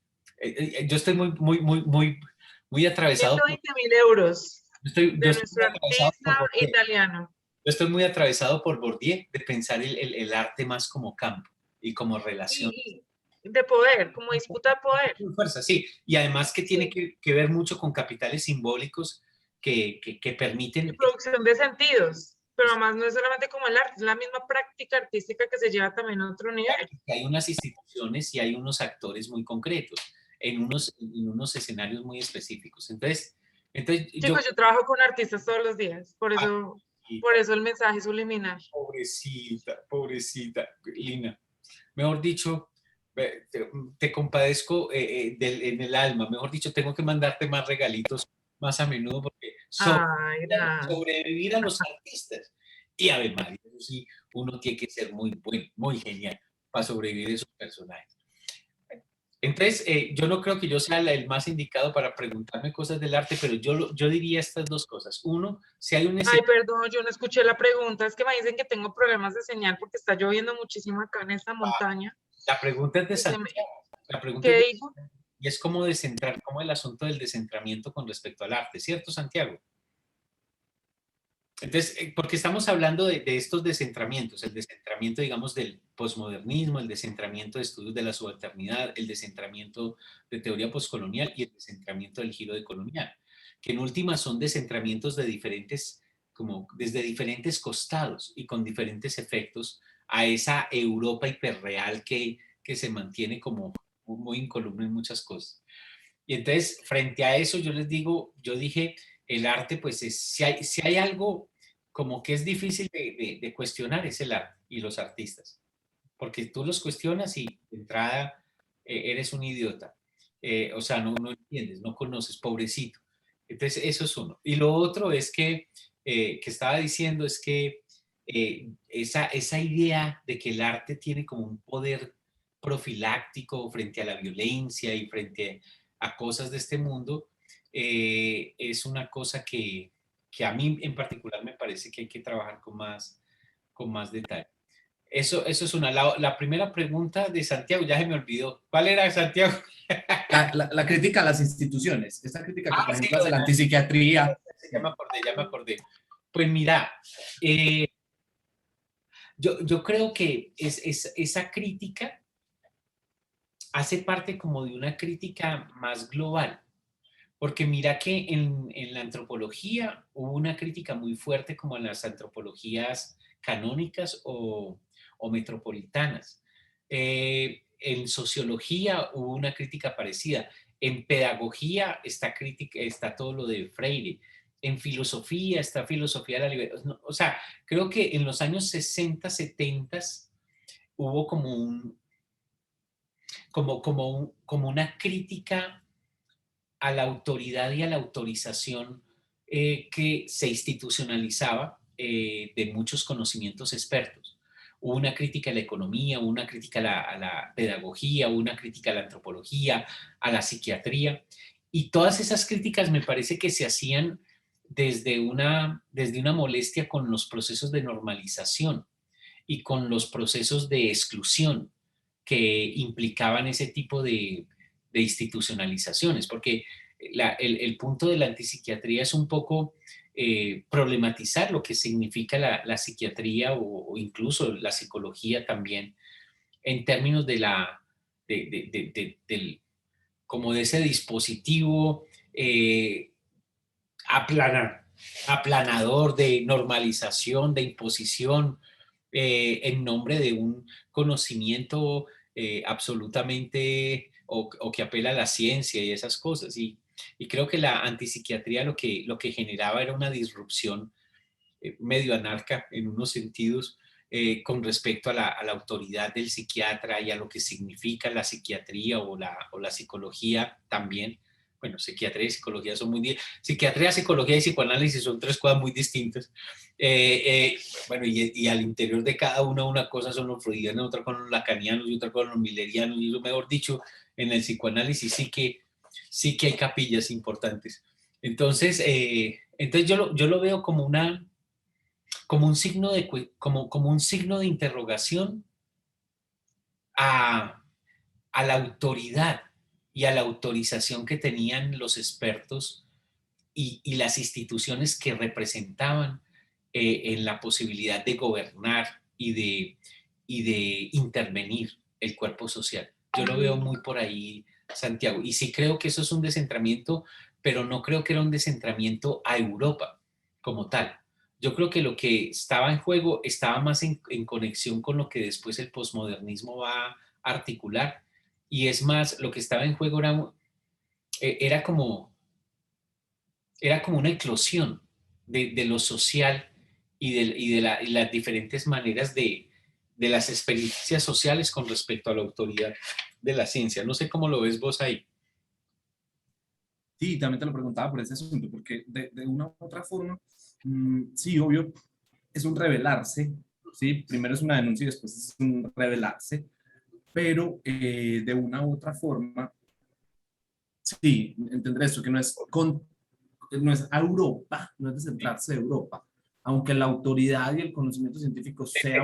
Yo estoy muy atravesado. 120.000 euros Yo de estoy nuestro muy atravesado por artista Bourdieu. italiano. Yo estoy muy atravesado por Bourdieu de pensar el arte más como campo y como relación. Y de poder, como disputa de poder. Fuerza, sí. Y además que tiene Sí. que ver mucho con capitales simbólicos que Y permiten. producción de sentidos. Pero además no es solamente como el arte, es la misma práctica artística que se lleva también a otro nivel. Hay unas instituciones y hay unos actores muy concretos en unos escenarios muy específicos. Entonces Chicos, yo trabajo con artistas todos los días, por eso el mensaje subliminal. Pobrecita, Lina. Mejor dicho, te compadezco en el alma. Mejor dicho, tengo que mandarte más regalitos más a menudo porque Ay, gracias. sobrevivir a los artistas. Y además, eso sí, uno tiene que ser muy bueno, muy genial para sobrevivir a esos personajes. Entonces, yo no creo que yo sea el más indicado para preguntarme cosas del arte, pero yo diría estas dos cosas. Uno, si hay un Ay, perdón, yo no escuché la pregunta. Es que me dicen que tengo problemas de señal porque está lloviendo muchísimo acá en esta montaña. la pregunta es de Y se me- Santiago. La pregunta ¿Qué es dijo? y es como descentrar, como el asunto del descentramiento con respecto al arte, ¿cierto, Santiago? Entonces, porque estamos hablando de estos descentramientos, el descentramiento, digamos, del posmodernismo, el descentramiento de estudios de la subalternidad, el descentramiento de teoría poscolonial y el descentramiento del giro decolonial, que en última son descentramientos de diferentes, como desde diferentes costados y con diferentes efectos a esa Europa hiperreal que se mantiene como muy incoluble en muchas cosas. Y entonces, frente a eso, yo dije, el arte, pues, si hay algo como que es difícil de cuestionar, es el arte y los artistas. Porque tú los cuestionas y de entrada eres un idiota. O sea, no entiendes, no conoces, pobrecito. Entonces, eso es uno. Y lo otro es que estaba diciendo es que esa idea de que el arte tiene como un poder profiláctico frente a la violencia y frente a cosas de este mundo, es una cosa que a mí en particular me parece que hay que trabajar con más detalle. Eso es una. La primera pregunta de Santiago, ya se me olvidó. ¿Cuál era, Santiago? La crítica a las instituciones, esta crítica que, por Sí, ejemplo, hace la antipsiquiatría. ya me acordé. Pues mira, yo creo que esa crítica hace parte como de una crítica más global. Porque mira que en la antropología hubo una crítica muy fuerte como en las antropologías canónicas o metropolitanas. En sociología hubo una crítica parecida. En pedagogía está todo lo de Freire. En filosofía está filosofía de la libertad. No, o sea, creo que en los años 60, 70 hubo como una crítica a la autoridad y a la autorización que se institucionalizaba de muchos conocimientos expertos. Hubo una crítica a la economía, hubo una crítica a la pedagogía, hubo una crítica a la antropología, a la psiquiatría. Y todas esas críticas me parece que se hacían desde una molestia con los procesos de normalización y con los procesos de exclusión que implicaban ese tipo de institucionalizaciones, porque el punto de la antipsiquiatría es un poco problematizar lo que significa la psiquiatría o incluso la psicología también en términos como de ese dispositivo aplanar, aplanador de normalización, de imposición, en nombre de un conocimiento absolutamente, o que apela a la ciencia y esas cosas. Y creo que la antipsiquiatría lo que generaba era una disrupción medio anarca en unos sentidos, con respecto a la autoridad del psiquiatra y a lo que significa la psiquiatría o la psicología también. Bueno, psiquiatría y psicología son muy... Psiquiatría, psicología y psicoanálisis son tres cosas muy distintas. Bueno, y al interior de cada una cosa son los freudianos, otra con los lacanianos y otra con los millerianos. Y eso, mejor dicho, en el psicoanálisis sí que hay capillas importantes. Entonces yo lo veo como un signo como un signo de interrogación a la autoridad y a la autorización que tenían los expertos y las instituciones que representaban en la posibilidad de gobernar y de intervenir el cuerpo social. Yo lo veo muy por ahí, Santiago, y sí creo que eso es un descentramiento, pero no creo que era un descentramiento a Europa como tal. Yo creo que lo que estaba en juego estaba más en conexión con lo que después el posmodernismo va a articular, y es más, lo que estaba en juego era como una eclosión de lo social y las diferentes maneras de las experiencias sociales con respecto a la autoridad de la ciencia. No sé cómo lo ves vos ahí. Sí, también te lo preguntaba por ese asunto, porque de una u otra forma, sí, obvio, es un rebelarse, ¿sí? Primero es una denuncia y después es un rebelarse, pero de una u otra forma, sí, entender esto, que no es a Europa, no es descentrarse de Europa, aunque la autoridad y el conocimiento científico sea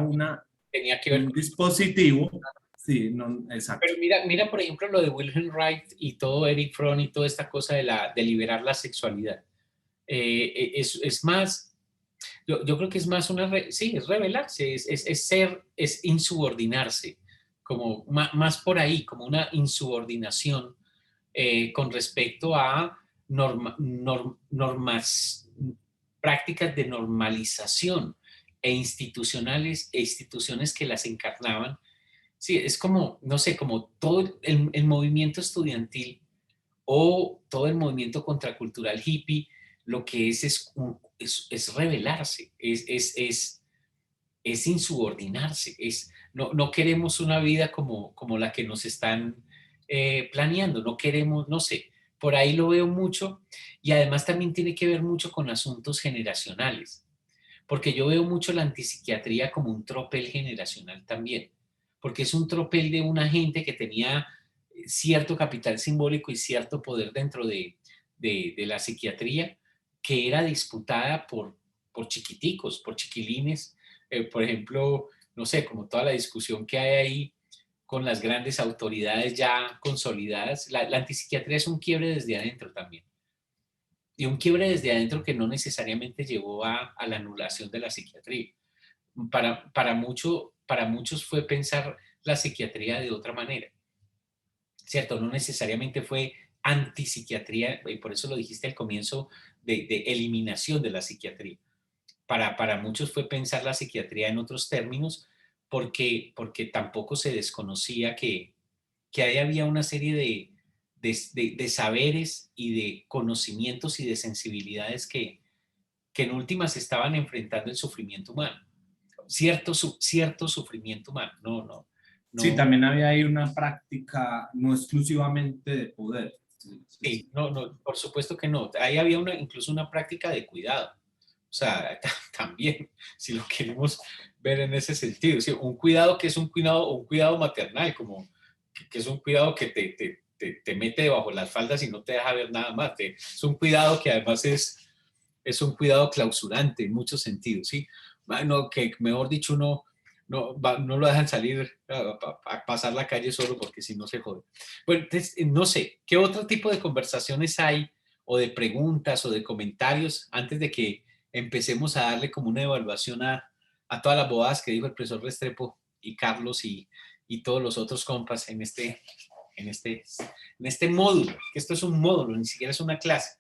Tenía que ver un dispositivo, sí, no, exacto. Pero mira, por ejemplo, lo de Wilhelm Reich y todo Eric Fromm y toda esta cosa de liberar la sexualidad. Es más, yo creo que es más sí, es rebelarse, es insubordinarse, como más por ahí, como una insubordinación con respecto a normas, prácticas de normalización e instituciones que las encarnaban. Sí, es como, no sé, como todo el movimiento estudiantil o todo el movimiento contracultural hippie, lo que es rebelarse, es insubordinarse, no queremos una vida como la que nos están planeando, no queremos, no sé, por ahí lo veo mucho, y además también tiene que ver mucho con asuntos generacionales, porque yo veo mucho la antipsiquiatría como un tropel generacional también, porque es un tropel de una gente que tenía cierto capital simbólico y cierto poder dentro de la psiquiatría, que era disputada por chiquiticos, por chiquilines. Por ejemplo, no sé, como toda la discusión que hay ahí con las grandes autoridades ya consolidadas. La antipsiquiatría es un quiebre desde adentro también. Y un quiebre desde adentro que no necesariamente llevó a la anulación de la psiquiatría. Para muchos fue pensar la psiquiatría de otra manera, ¿cierto? No necesariamente fue antipsiquiatría, y por eso lo dijiste al comienzo, de eliminación de la psiquiatría. Para muchos fue pensar la psiquiatría en otros términos, porque tampoco se desconocía que ahí había una serie de saberes y de conocimientos y de sensibilidades que en últimas estaban enfrentando el sufrimiento humano. Cierto sufrimiento humano, no. Sí, también había ahí una práctica no exclusivamente de poder. Sí, no, por supuesto que no. Ahí había incluso una práctica de cuidado. O sea, también, si lo queremos ver en ese sentido. Sí, un cuidado que es un cuidado maternal, como que es un cuidado que te mete debajo las faldas y no te deja ver nada más. Es un cuidado que además es un cuidado clausurante en muchos sentidos, ¿sí? Bueno, que mejor dicho, no lo dejan salir a pasar la calle solo porque si no se jode. Bueno, entonces, no sé, ¿qué otro tipo de conversaciones hay o de preguntas o de comentarios antes de que empecemos a darle como una evaluación a todas las bobadas que dijo el profesor Restrepo y Carlos y todos los otros compas en este módulo? Que esto es un módulo, ni siquiera es una clase.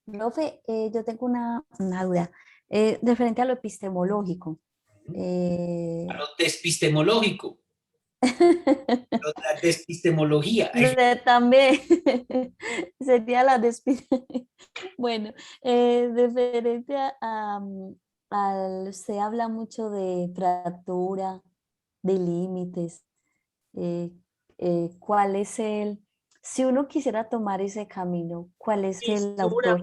Profe, yo tengo una duda referente a lo epistemológico. A lo despistemológico, la despistemología. También sería la Bueno, referente se habla mucho de fractura, de límites. ¿Cuál es si uno quisiera tomar ese camino, cuál es el autor?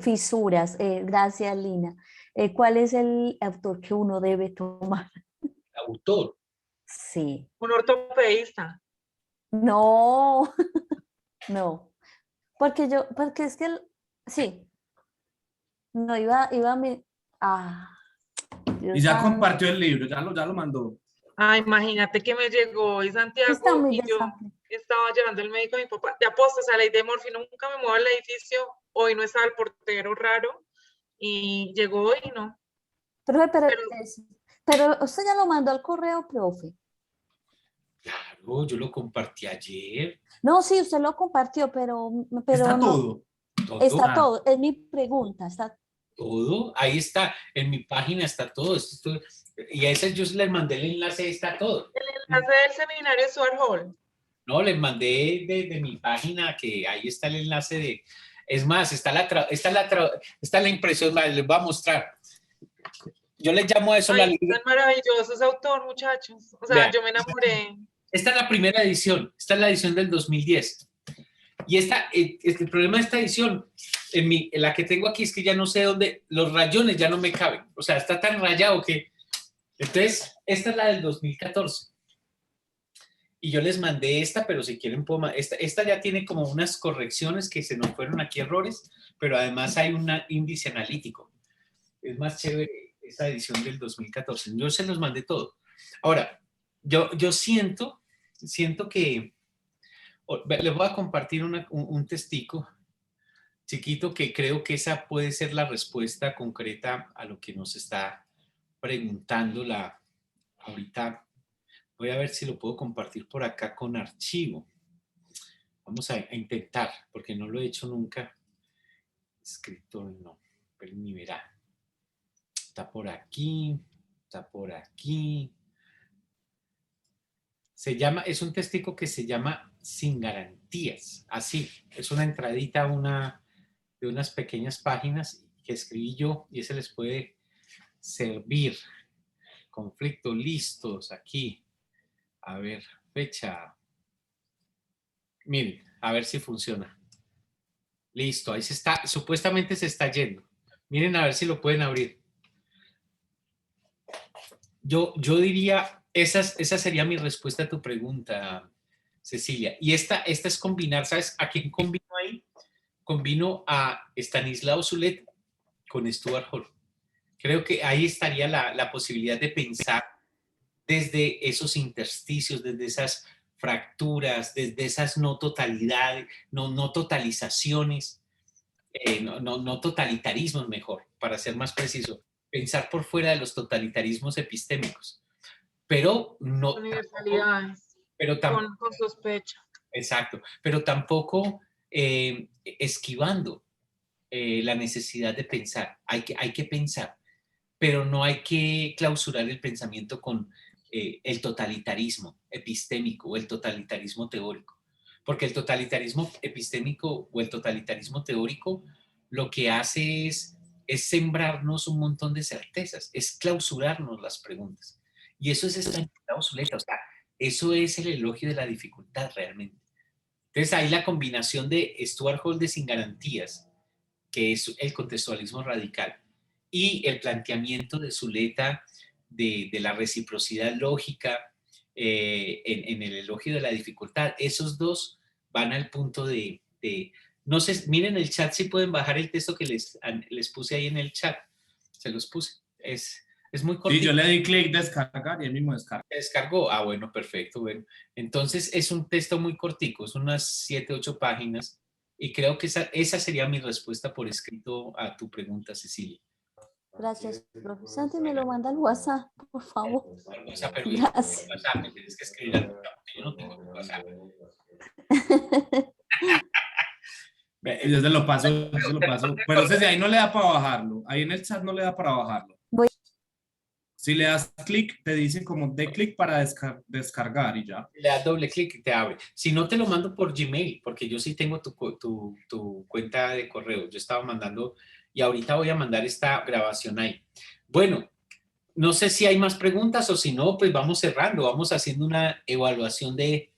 Fisuras, gracias Lina. ¿Cuál es el autor que uno debe tomar? Autor. Sí. Un ortopedista. No, no. Porque es que, sí. No, Y ya compartió el libro, ya lo mandó. Ah, imagínate que me llegó hoy Santiago está muy y yo estaba llevando el médico a mi papá. Te apuesto, o sea, ley de Murphy, nunca me muevo al edificio. Hoy no estaba el portero raro y llegó hoy y no. Pero usted ya lo mandó al correo, profe. Claro, yo lo compartí ayer. No, sí, usted lo compartió, pero Está no. todo. Está todo, es mi pregunta, está todo, ahí está, en mi página está todo, y a ese yo les mandé el enlace, está todo. ¿El enlace del seminario Stuart Hall? No, les mandé de mi página, que ahí está el enlace es más, está la impresión, les voy a mostrar. Yo les llamo a eso la librería. Tan maravilloso ese autor, muchachos. O sea, vean, yo me enamoré. Esta es la primera edición, esta es la edición del 2010. Y el problema de esta edición, en la que tengo aquí, es que ya no sé dónde, los rayones ya no me caben. O sea, está tan rayado que... Entonces, esta es la del 2014. Y yo les mandé esta, pero si quieren, esta ya tiene como unas correcciones que se nos fueron aquí, errores, pero además hay un índice analítico. Es más chévere esta edición del 2014. Yo se los mandé todo. Ahora, yo siento que... Les voy a compartir un testigo chiquito que creo que esa puede ser la respuesta concreta a lo que nos está preguntando ahorita. Voy a ver si lo puedo compartir por acá con archivo. Vamos a intentar, porque no lo he hecho nunca. Escritor, no, pero ni verá. Está por aquí, está por aquí. Es un testigo que se llama Sin Garantías, así, es una entradita de unas pequeñas páginas que escribí yo y ese les puede servir. Conflicto, listos, aquí, a ver, fecha, miren, a ver si funciona. Listo, ahí supuestamente se está yendo. Miren a ver si lo pueden abrir. Yo diría, esa sería mi respuesta a tu pregunta, Cecilia. Y esta es combinar, ¿sabes a quién combino ahí? Combino a Stanislao Zuleta con Stuart Hall. Creo que ahí estaría la posibilidad de pensar desde esos intersticios, desde esas fracturas, desde esas no totalidades, no totalizaciones, no totalitarismos, mejor, para ser más preciso. Pensar por fuera de los totalitarismos epistémicos. Pero no... Universalidades. Pero tampoco, con sospecha. Exacto. Pero tampoco esquivando la necesidad de pensar. Hay que pensar, pero no hay que clausurar el pensamiento con el totalitarismo epistémico o el totalitarismo teórico. Porque el totalitarismo epistémico o el totalitarismo teórico lo que hace es sembrarnos un montón de certezas, es clausurarnos las preguntas. Y eso es Stanislao Zuleta, o sea, eso es el elogio de la dificultad realmente. Entonces ahí la combinación de Stuart Hall de Sin Garantías, que es el contextualismo radical, y el planteamiento de Zuleta de la reciprocidad lógica en el elogio de la dificultad, esos dos van al punto de no sé, miren el chat si pueden bajar el texto que les puse ahí en el chat. Se los puse. Es muy cortito. Sí, yo le di clic descargar y él mismo descarga. ¿Descargó? Ah, bueno, perfecto. Bueno. Entonces es un texto muy cortico, son unas 7, 8 páginas y creo que esa sería mi respuesta por escrito a tu pregunta, Cecilia. Gracias, profe. Santi, me lo manda al WhatsApp, por favor. WhatsApp, pero gracias. WhatsApp, me tienes que escribir al WhatsApp. Yo no tengo WhatsApp. Yo se lo paso, yo se lo paso. Pero ese sí, ahí no le da para bajarlo. Ahí en el chat no le da para bajarlo. Voy. Si le das clic, te dice como de clic para descargar y ya. Le das doble clic y te abre. Si no, te lo mando por Gmail, porque yo sí tengo tu cuenta de correo. Yo estaba mandando y ahorita voy a mandar esta grabación ahí. Bueno, no sé si hay más preguntas o si no, pues vamos cerrando. Vamos haciendo una evaluación de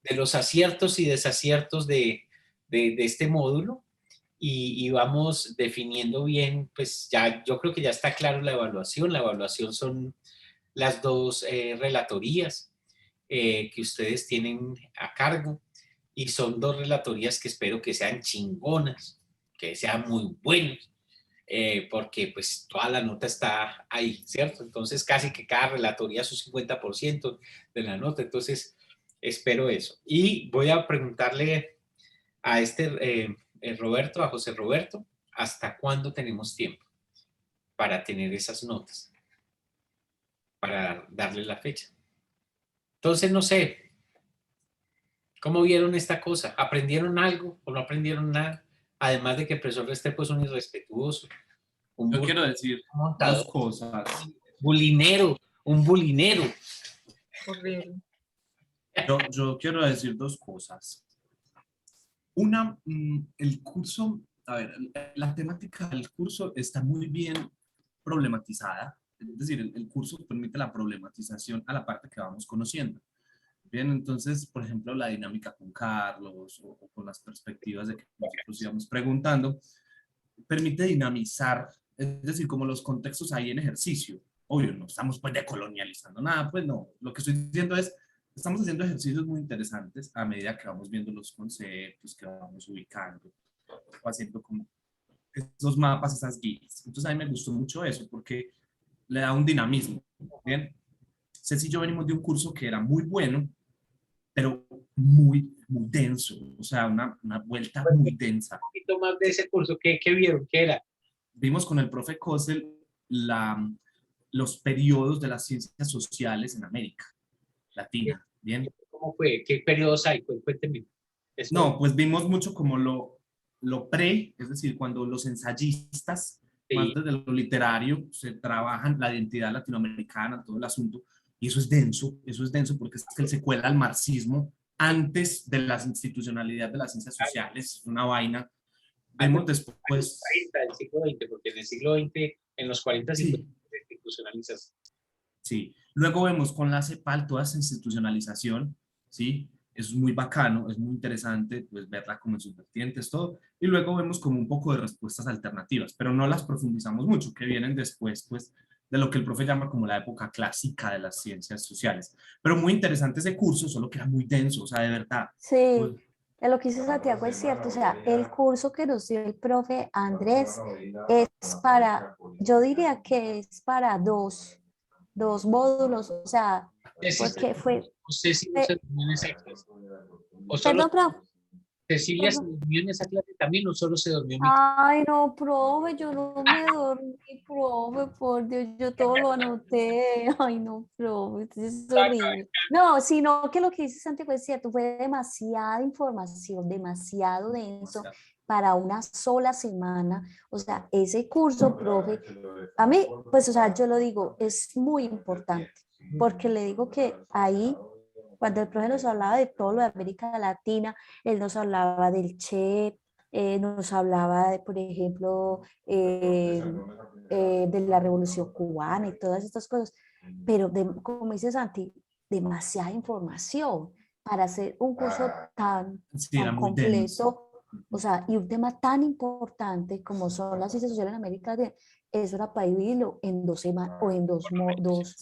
los aciertos y desaciertos de este módulo. Y vamos definiendo bien, pues ya yo creo que ya está claro la evaluación. La evaluación son las dos relatorías que ustedes tienen a cargo y son dos relatorías que espero que sean chingonas, que sean muy buenas, porque pues toda la nota está ahí, ¿cierto? Entonces casi que cada relatoría es un 50% de la nota, entonces espero eso. Y voy a preguntarle a Roberto, a José Roberto, ¿hasta cuándo tenemos tiempo para tener esas notas? Para darle la fecha. Entonces, no sé, ¿cómo vieron esta cosa? ¿Aprendieron algo o no aprendieron nada? Además de que el profesor Restrepo es un irrespetuoso. Yo quiero decir dos cosas. Un bulinero. Horrible. Yo quiero decir dos cosas. Una, el curso, a ver, la temática del curso está muy bien problematizada. Es decir, el curso permite la problematización a la parte que vamos conociendo. Bien, entonces, por ejemplo, la dinámica con Carlos o con las perspectivas de que nosotros íbamos preguntando, permite dinamizar, es decir, como los contextos ahí en ejercicio. Obvio, no estamos pues decolonializando nada, pues no. Lo que estoy diciendo es, estamos haciendo ejercicios muy interesantes a medida que vamos viendo los conceptos, que vamos ubicando, haciendo como esos mapas, esas guías. Entonces a mí me gustó mucho eso porque le da un dinamismo. Bien, Ceci y yo venimos de un curso que era muy bueno, pero muy denso, o sea, una vuelta muy densa. Un poquito más de ese curso, ¿qué vieron? ¿Qué era? Vimos con el profe Kossel los periodos de las ciencias sociales en América Latina. Bien. ¿Cómo fue? ¿Qué periodos hay? Cuénteme. No, pues vimos mucho como lo pre, es decir, cuando los ensayistas, sí, más desde lo literario, se trabajan la identidad latinoamericana, todo el asunto, y eso es denso porque es que él se cuela al marxismo antes de la institucionalidad de las ciencias sociales, es una vaina. Vemos después... del siglo XX, porque en el siglo XX, en los 40 y 50 se institucionalizas. Sí, luego vemos con la CEPAL toda esa institucionalización, ¿sí? Eso es muy bacano, es muy interesante pues, verla como en sus vertientes, todo. Y luego vemos como un poco de respuestas alternativas, pero no las profundizamos mucho, que vienen después, pues, de lo que el profe llama como la época clásica de las ciencias sociales. Pero muy interesante ese curso, solo que era muy denso, o sea, de verdad. Sí, pues, lo que dice Santiago es cierto, o sea, el curso que nos dio el profe Andrés es para, yo diría que es para dos módulos, o sea, porque fue... No sé si no se durmió en esa clase. Perdón, profe. ¿Cecilia se durmió en esa clase también o solo se durmió en mi clase? Ay, no, profe, yo no me dormí, profe, por Dios, yo todo lo anoté. Ay, no, profe, es horrible. No, sino que lo que dice Santiago es cierto, fue demasiada información, demasiado denso para una sola semana. O sea, ese curso, profe, a mí, pues, o sea, yo lo digo, es muy importante, porque le digo que ahí, cuando el profe nos hablaba de todo lo de América Latina, él nos hablaba del Che, nos hablaba, de, por ejemplo, de la Revolución Cubana y todas estas cosas, pero como dice Santi, demasiada información para hacer un curso tan completo, o sea, y un tema tan importante como son las ciencias sociales en América Latina, eso era para dividirlo en 2 semanas o en dos módulos.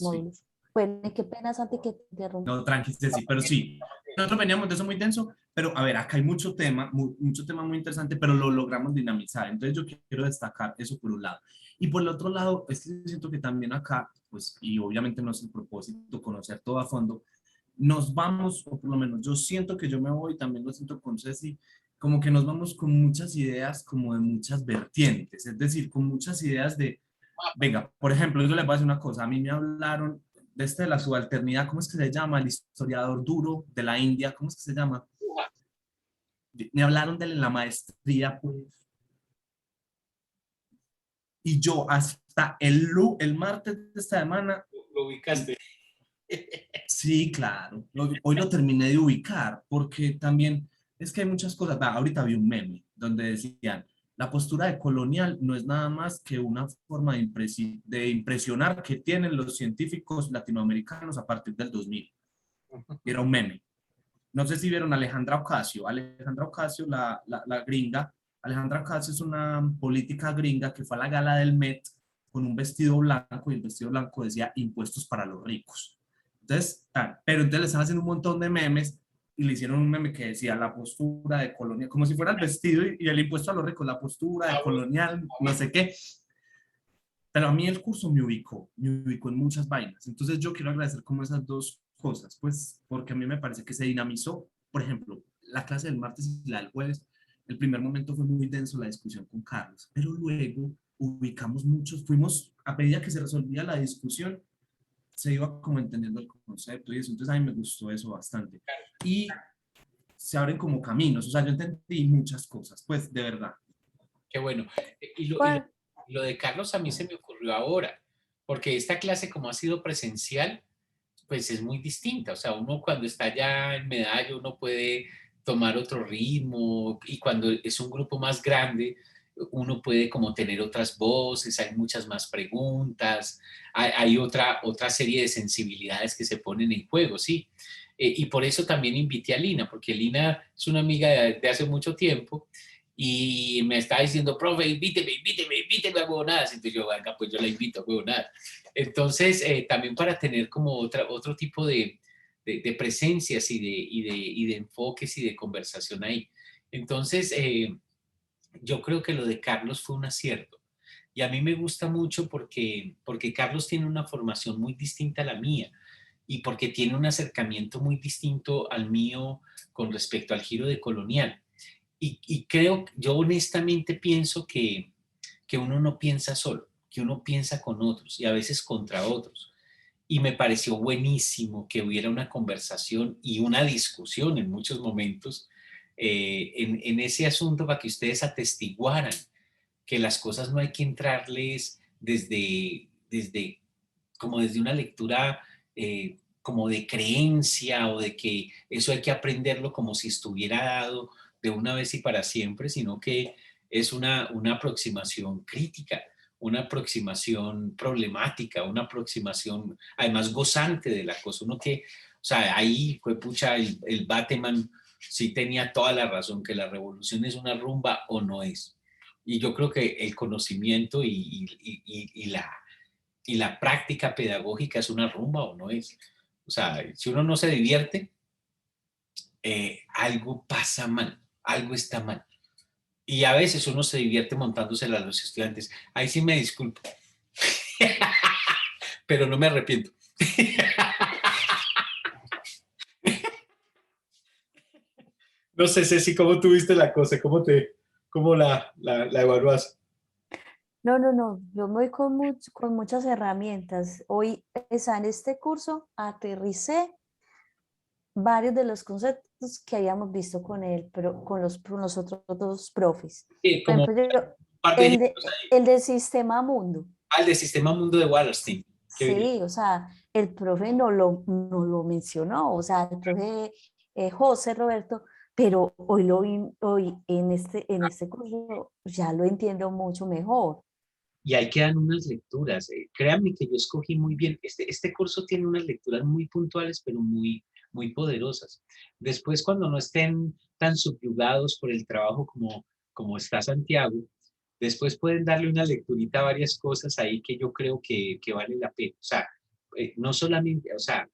Bueno, qué pena, Santi, que te interrumpa. No, tranqui, sí, pero sí. Nosotros veníamos de eso muy denso, pero a ver, acá hay mucho tema muy interesante, pero lo logramos dinamizar. Entonces yo quiero destacar eso por un lado. Y por el otro lado, es que siento que también acá, pues, y obviamente no es el propósito conocer todo a fondo, nos vamos, o por lo menos yo siento que yo me voy, también lo siento con Ceci, como que nos vamos con muchas ideas, como de muchas vertientes, es decir, con muchas ideas de, venga, por ejemplo, yo les voy a decir una cosa, a mí me hablaron de la subalternidad, ¿cómo es que se llama? El historiador duro de la India, ¿cómo es que se llama? me hablaron de él en la maestría, pues. Y yo hasta el martes de esta semana... Lo ubicaste. Sí, claro. Hoy lo terminé de ubicar porque también es que hay muchas cosas. Ahorita vi un meme donde decían, la postura de colonial no es nada más que una forma de impresionar que tienen los científicos latinoamericanos a partir del 2000. Era un meme. No sé si vieron a Alejandra Ocasio. Alejandra Ocasio, la gringa. Alejandra Ocasio es una política gringa que fue a la gala del Met con un vestido blanco y el vestido blanco decía impuestos para los ricos. Entonces, pero entonces le están haciendo un montón de memes y le hicieron un meme que decía la postura de colonial, como si fuera el vestido y el impuesto a los ricos, la postura de colonial, no sé qué. Pero a mí el curso me ubicó en muchas vainas. Entonces yo quiero agradecer como esas dos cosas, pues porque a mí me parece que se dinamizó, por ejemplo, la clase del martes y la del jueves, el primer momento fue muy denso la discusión con Carlos, pero luego ubicamos muchos, fuimos, a medida que se resolvía la discusión, se iba como entendiendo el concepto y eso, entonces a mí me gustó eso bastante. Y se abren como caminos, o sea, yo entendí muchas cosas, pues, de verdad. Qué bueno. Y lo de Carlos a mí se me ocurrió ahora, porque esta clase como ha sido presencial, pues es muy distinta. O sea, uno cuando está ya en Medallo, uno puede tomar otro ritmo y cuando es un grupo más grande, uno puede como tener otras voces, hay muchas más preguntas, hay otra serie de sensibilidades que se ponen en juego, ¿sí? Y por eso también invité a Lina, porque Lina es una amiga de hace mucho tiempo y me estaba diciendo, profe, invíteme a huevonadas. Entonces yo, venga, pues yo la invito a huevonadas. Entonces, también para tener como otro tipo de presencias y de enfoques y de conversación ahí. Entonces, yo creo que lo de Carlos fue un acierto. Y a mí me gusta mucho porque Carlos tiene una formación muy distinta a la mía y porque tiene un acercamiento muy distinto al mío con respecto al giro de colonial. Y creo, yo honestamente pienso que uno no piensa solo, que uno piensa con otros y a veces contra otros. Y me pareció buenísimo que hubiera una conversación y una discusión en muchos momentos en ese asunto para que ustedes atestiguaran que las cosas no hay que entrarles como desde una lectura como de creencia o de que eso hay que aprenderlo como si estuviera dado de una vez y para siempre, sino que es una aproximación crítica, una aproximación problemática, una aproximación además gozante de la cosa. Uno que, o sea, ahí fue pucha, el Bateman sí tenía toda la razón, que la revolución es una rumba o no es. Y yo creo que el conocimiento y la práctica pedagógica es una rumba o no es. O sea, si uno no se divierte, algo pasa mal, algo está mal. Y a veces uno se divierte montándosela a los estudiantes. Ahí sí me disculpo. Pero no me arrepiento. No sé, Ceci, ¿cómo tuviste la cosa? ¿Cómo la evaluaste? No, yo me voy con muchas herramientas. Hoy en este curso aterricé varios de los conceptos que habíamos visto con él, pero con los otros dos profes. Sí, Por como ejemplo, un par de ejemplos ahí. el de Sistema Mundo. Al de Sistema Mundo de Wallerstein. Sí, o sea, el profe no lo mencionó, o sea, el profe José Roberto, pero hoy lo vi, hoy en este curso ya lo entiendo mucho mejor. Y ahí quedan unas lecturas. Créanme que yo escogí muy bien. Este curso tiene unas lecturas muy puntuales, pero muy poderosas. Después, cuando no estén tan subyugados por el trabajo como está Santiago, después pueden darle una lecturita a varias cosas ahí que yo creo que vale la pena. O sea, no solamente, o sea,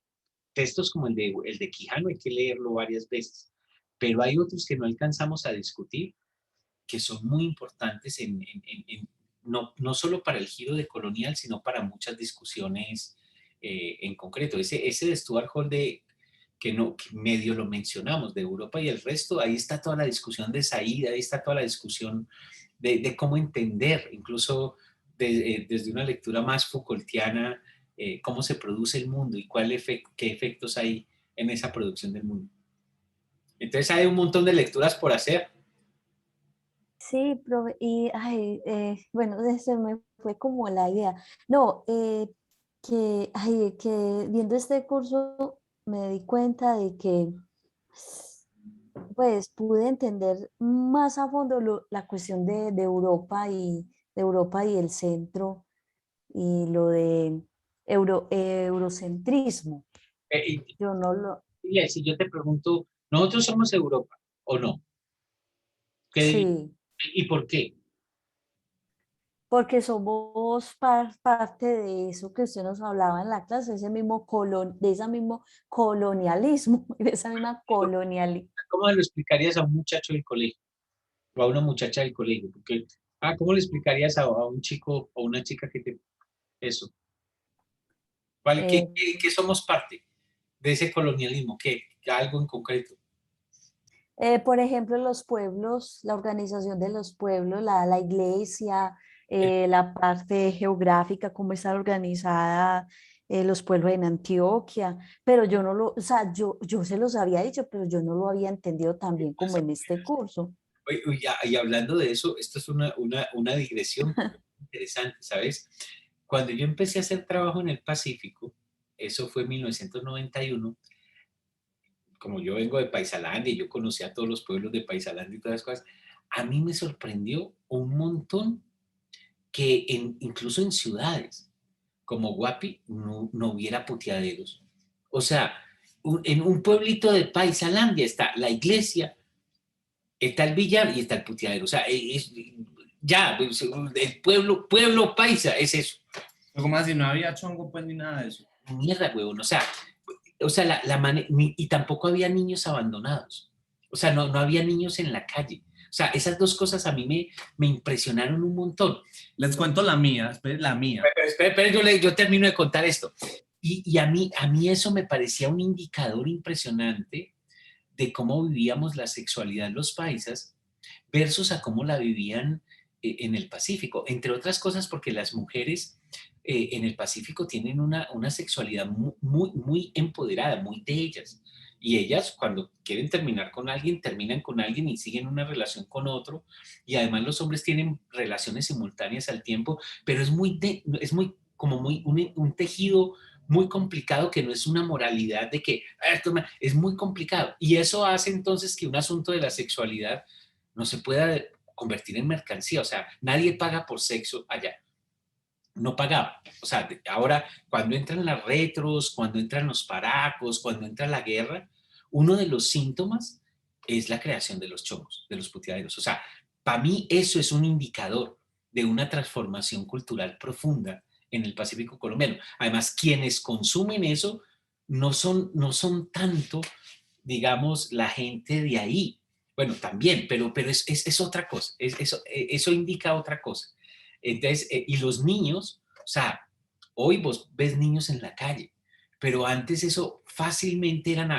textos como el de Quijano hay que leerlo varias veces, pero hay otros que no alcanzamos a discutir que son muy importantes no solo para el giro de colonial, sino para muchas discusiones en concreto. Ese de Stuart Hall que medio lo mencionamos, de Europa y el resto, ahí está toda la discusión de Said, ahí está toda la discusión de cómo entender, incluso desde una lectura más Foucaultiana, cómo se produce el mundo y qué efectos hay en esa producción del mundo. Entonces hay un montón de lecturas por hacer. Sí, profe, y bueno, se me fue como la idea. No, que viendo este curso me di cuenta de que pues pude entender más a fondo la cuestión de Europa y el centro y lo de eurocentrismo. Y, Yo no lo, si yo te pregunto, ¿nosotros somos Europa o no? sí, ¿Y por qué? porque somos parte de eso que usted nos hablaba en la clase, de ese mismo colonialismo, de esa misma colonialidad. ¿Cómo le explicarías a un muchacho del colegio o a una muchacha del colegio? Porque, ¿cómo le explicarías a un chico o una chica que te... Eso. ¿Qué somos parte de ese colonialismo? ¿Qué? ¿Algo en concreto? Por ejemplo, los pueblos, la organización de los pueblos, la iglesia, la parte geográfica, cómo está organizada los pueblos en Antioquia, pero yo no lo, o sea, yo se los había dicho, pero yo no lo había entendido tan bien como en este curso. Y hablando de eso, esto es una digresión interesante, ¿sabes? Cuando yo empecé a hacer trabajo en el Pacífico, eso fue en 1991, como yo vengo de Paisalandia y yo conocí a todos los pueblos de Paisalandia y todas las cosas, a mí me sorprendió un montón que incluso en ciudades como Guapi no hubiera puteaderos. O sea, en un pueblito de Paisalandia está la iglesia, está el billar y está el puteadero. O sea, ya, pues, el pueblo paisa es eso. Como así, no había chongo, pues, ni nada de eso. Mierda, huevón. O sea y tampoco había niños abandonados. O sea, no había niños en la calle. O sea, esas dos cosas a mí me impresionaron un montón. Les cuento la mía, espera, la mía. Pero yo termino de contar esto. Y a mí eso me parecía un indicador impresionante de cómo vivíamos la sexualidad los paisas versus a cómo la vivían en el Pacífico. Entre otras cosas porque las mujeres en el Pacífico tienen una sexualidad muy empoderada, muy de ellas. Y ellas cuando quieren terminar con alguien, terminan con alguien y siguen una relación con otro. Y además los hombres tienen relaciones simultáneas al tiempo, pero es muy como un tejido muy complicado que no es una moralidad de que es muy complicado. Y eso hace entonces que un asunto de la sexualidad no se pueda convertir en mercancía. O sea, nadie paga por sexo allá. No pagaba. O sea, ahora cuando entran las retros, cuando entran los paracos, cuando entra la guerra, uno de los síntomas es la creación de los chomos, de los puteaderos. O sea, para mí eso es un indicador de una transformación cultural profunda en el Pacífico colombiano. Además, quienes consumen eso no son tanto, digamos, la gente de ahí. Bueno, también, pero es otra cosa. Eso indica otra cosa. Entonces, y los niños, o sea, hoy vos ves niños en la calle, pero antes eso fácilmente eran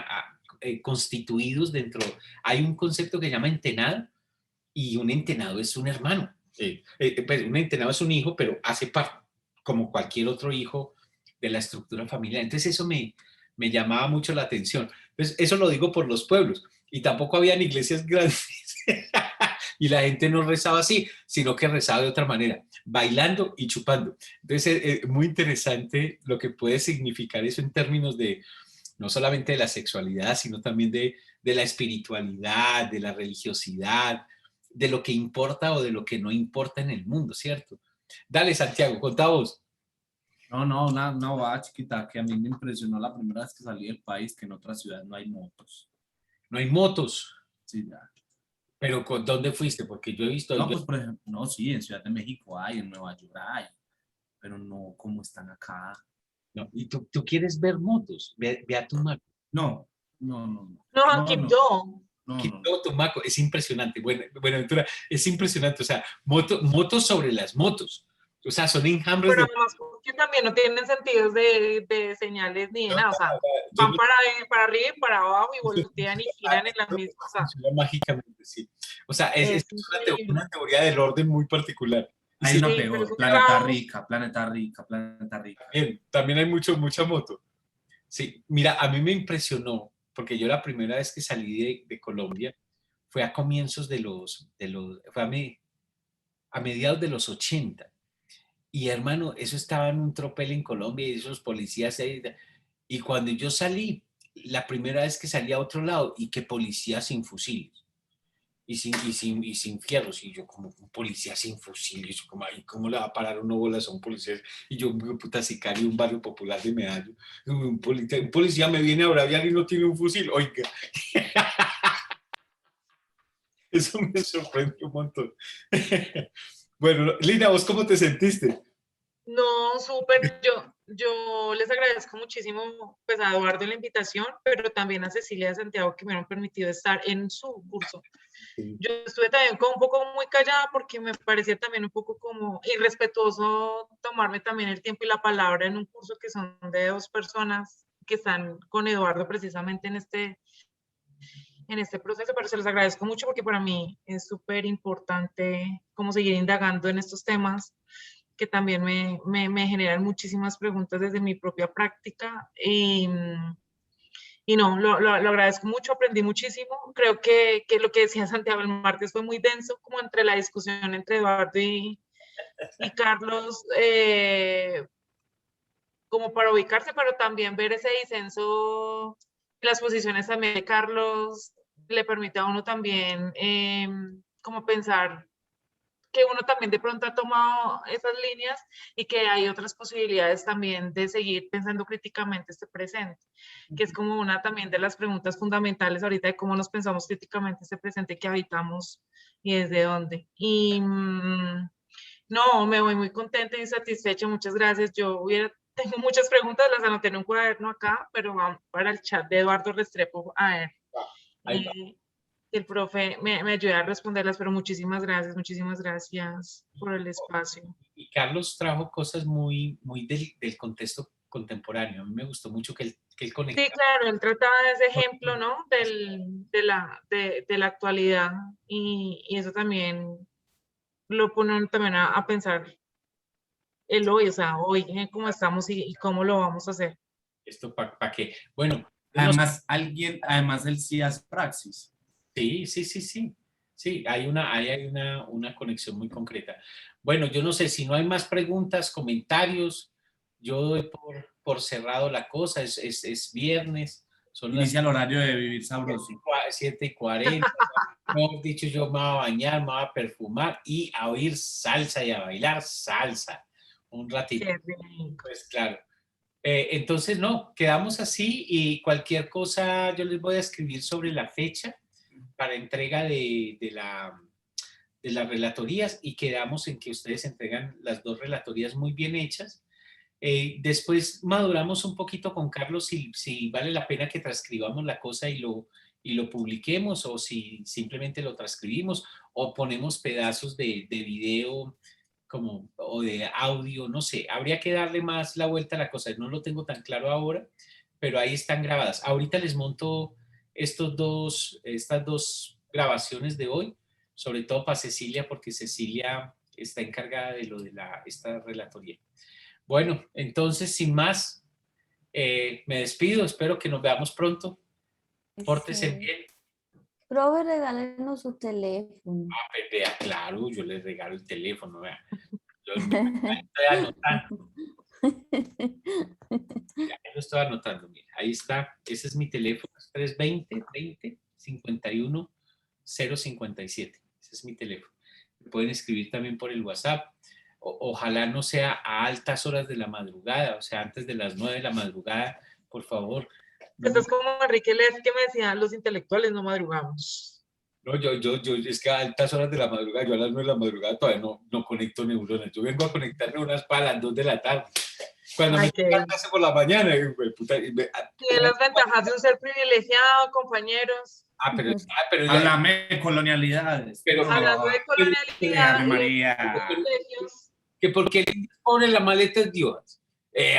constituidos dentro. Hay un concepto que se llama entenado y un entenado es un hermano. Pues un entenado es un hijo, pero hace parte, como cualquier otro hijo, de la estructura familiar. Entonces eso me llamaba mucho la atención. Entonces eso lo digo por los pueblos. Y tampoco habían iglesias grandes. Y la gente no rezaba así, sino que rezaba de otra manera, bailando y chupando. Entonces es muy interesante lo que puede significar eso en términos de no solamente de la sexualidad, sino también de la espiritualidad, de la religiosidad, de lo que importa o de lo que no importa en el mundo, ¿cierto? Dale, Santiago, contá vos. No, va, chiquita, que a mí me impresionó la primera vez que salí del país, que en otras ciudades no hay motos. No hay motos. Sí, ya. Pero ¿dónde fuiste? Porque yo he visto... No, pues por ejemplo, no, sí, en Ciudad de México hay, en Nueva York hay, pero no como están acá. No, y tú quieres ver motos, ve a Tumaco. No. No, Quibdó. No, Tumaco, es impresionante. Buenaventura, es impresionante. O sea, motos sobre las motos. O sea, son enjambres Pero de... además que también no tienen sentidos de señales ni de nada, o sea, van para arriba y para abajo y voltean y giran en la misma, o sea, funciona mágicamente, sí. O sea, es increíble. una teoría del orden muy particular. Hay uno Sí, peor, pero esos Planeta carros- Rica, Planeta Rica, Planeta Rica. También hay mucha moto. Sí, mira, a mí me impresionó porque yo la primera vez que salí de Colombia fue a comienzos fue a mediados de los 80. Y hermano, eso estaba en un tropel en Colombia y esos policías ahí. Y cuando yo salí, la primera vez que salí a otro lado, y que policías sin fusiles y sin fierros, y yo como un policía sin fusil, y yo como, ay, ¿cómo le va a parar uno bolas a un policía? Y yo, puta, sicario, un barrio popular de Medallo, un policía me viene a braviar y no tiene un fusil, oiga. Eso me sorprendió un montón. Bueno, Lina, ¿vos cómo te sentiste? No, súper. Yo les agradezco muchísimo pues, a Eduardo la invitación, pero también a Cecilia de Santiago que me han permitido estar en su curso. Sí. Yo estuve también como un poco muy callada porque me parecía también un poco como irrespetuoso tomarme también el tiempo y la palabra en un curso que son de 2 personas que están con Eduardo precisamente en este proceso, pero se los agradezco mucho porque para mí es súper importante como seguir indagando en estos temas que también me generan muchísimas preguntas desde mi propia práctica y no, lo agradezco mucho, aprendí muchísimo. Creo que lo que decía Santiago el martes fue muy denso, como entre la discusión entre Eduardo y Carlos, como para ubicarse, pero también ver ese disenso, las posiciones también de Carlos, le permite a uno también como pensar que uno también de pronto ha tomado esas líneas y que hay otras posibilidades también de seguir pensando críticamente este presente, que es como una también de las preguntas fundamentales ahorita de cómo nos pensamos críticamente este presente que habitamos y desde dónde. Y no, me voy muy contenta y satisfecha, muchas gracias. Tengo muchas preguntas, las anoté en un cuaderno acá, pero vamos para el chat de Eduardo Restrepo, a ver. El profe me ayuda a responderlas, pero muchísimas gracias por el espacio. Y Carlos trajo cosas muy, muy del contexto contemporáneo. A mí me gustó mucho que él conectaba. Sí, claro, él trataba de ese ejemplo, ¿no? De la actualidad y eso también lo pone también a pensar el hoy, o sea, hoy, cómo estamos y cómo lo vamos a hacer. ¿Esto para qué? Bueno. Además, además él sí hace praxis. Sí. Sí, hay una conexión muy concreta. Bueno, yo no sé si no hay más preguntas, comentarios. Yo doy por cerrado la cosa. Es viernes. Inicia el horario de vivir sabroso. 7:40. Mejor dicho, yo me voy a bañar, me voy a perfumar y a oír salsa y a bailar salsa. Un ratito. Pues claro. Entonces, no, quedamos así y cualquier cosa yo les voy a escribir sobre la fecha para entrega de las relatorías y quedamos en que ustedes entregan las 2 relatorías muy bien hechas. Después maduramos un poquito con Carlos si vale la pena que transcribamos la cosa y lo publiquemos o si simplemente lo transcribimos o ponemos pedazos de video o de audio, no sé. Habría que darle más la vuelta a la cosa. No lo tengo tan claro ahora, pero ahí están grabadas. Ahorita les monto estas 2 grabaciones de hoy, sobre todo para Cecilia, porque Cecilia está encargada de esta relatoría. Bueno, entonces, sin más, me despido. Espero que nos veamos pronto. Pórtese bien. Profe, regálenos su teléfono. Pues vea, claro, yo le regalo el teléfono, vea. Yo estoy anotando. Ya, lo estoy anotando, mira, ahí está, ese es mi teléfono, 320-20-51-057, ese es mi teléfono. Me pueden escribir también por el WhatsApp, ojalá no sea a altas horas de la madrugada, o sea, antes de las 9 de la madrugada, por favor. Esto es como Enrique Leff que me decía, los intelectuales no madrugamos. No, yo, es que a altas horas de la madrugada, yo a las 9 de la madrugada todavía no conecto neuronas, yo vengo a conectar neuronas para las 2 de la tarde. Cuando me clase por la mañana, puta, tiene las ventajas de un ser privilegiado, compañeros. Pero háblame de colonialidades. Hablando de colonialidad, María. Que porque el pobre la maleta es Dios.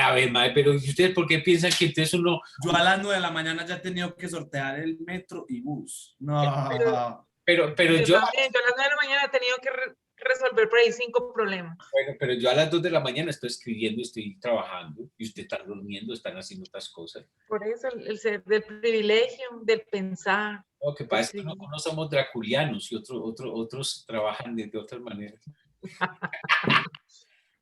A ver, madre, pero ¿ustedes por qué piensan que entonces uno...? Yo a las 9 de la mañana ya he tenido que sortear el metro y bus. No. Pero yo... También, yo a las 9 de la mañana he tenido que resolver por ahí 5 problemas. Bueno, pero yo a las 2 de la mañana estoy escribiendo, estoy trabajando, y usted está durmiendo, están haciendo otras cosas. Por eso, el ser del privilegio, del pensar. Lo que pasa es que no somos draculianos y otros trabajan de otras maneras.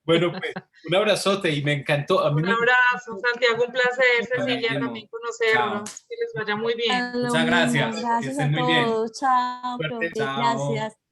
Bueno, pues, un abrazote y me encantó. A mí un abrazo, Santiago, un placer. Cecilia, también conocerlos. Que les vaya muy bien. Muchas gracias. Gracias a todos. Chao, profe. Gracias.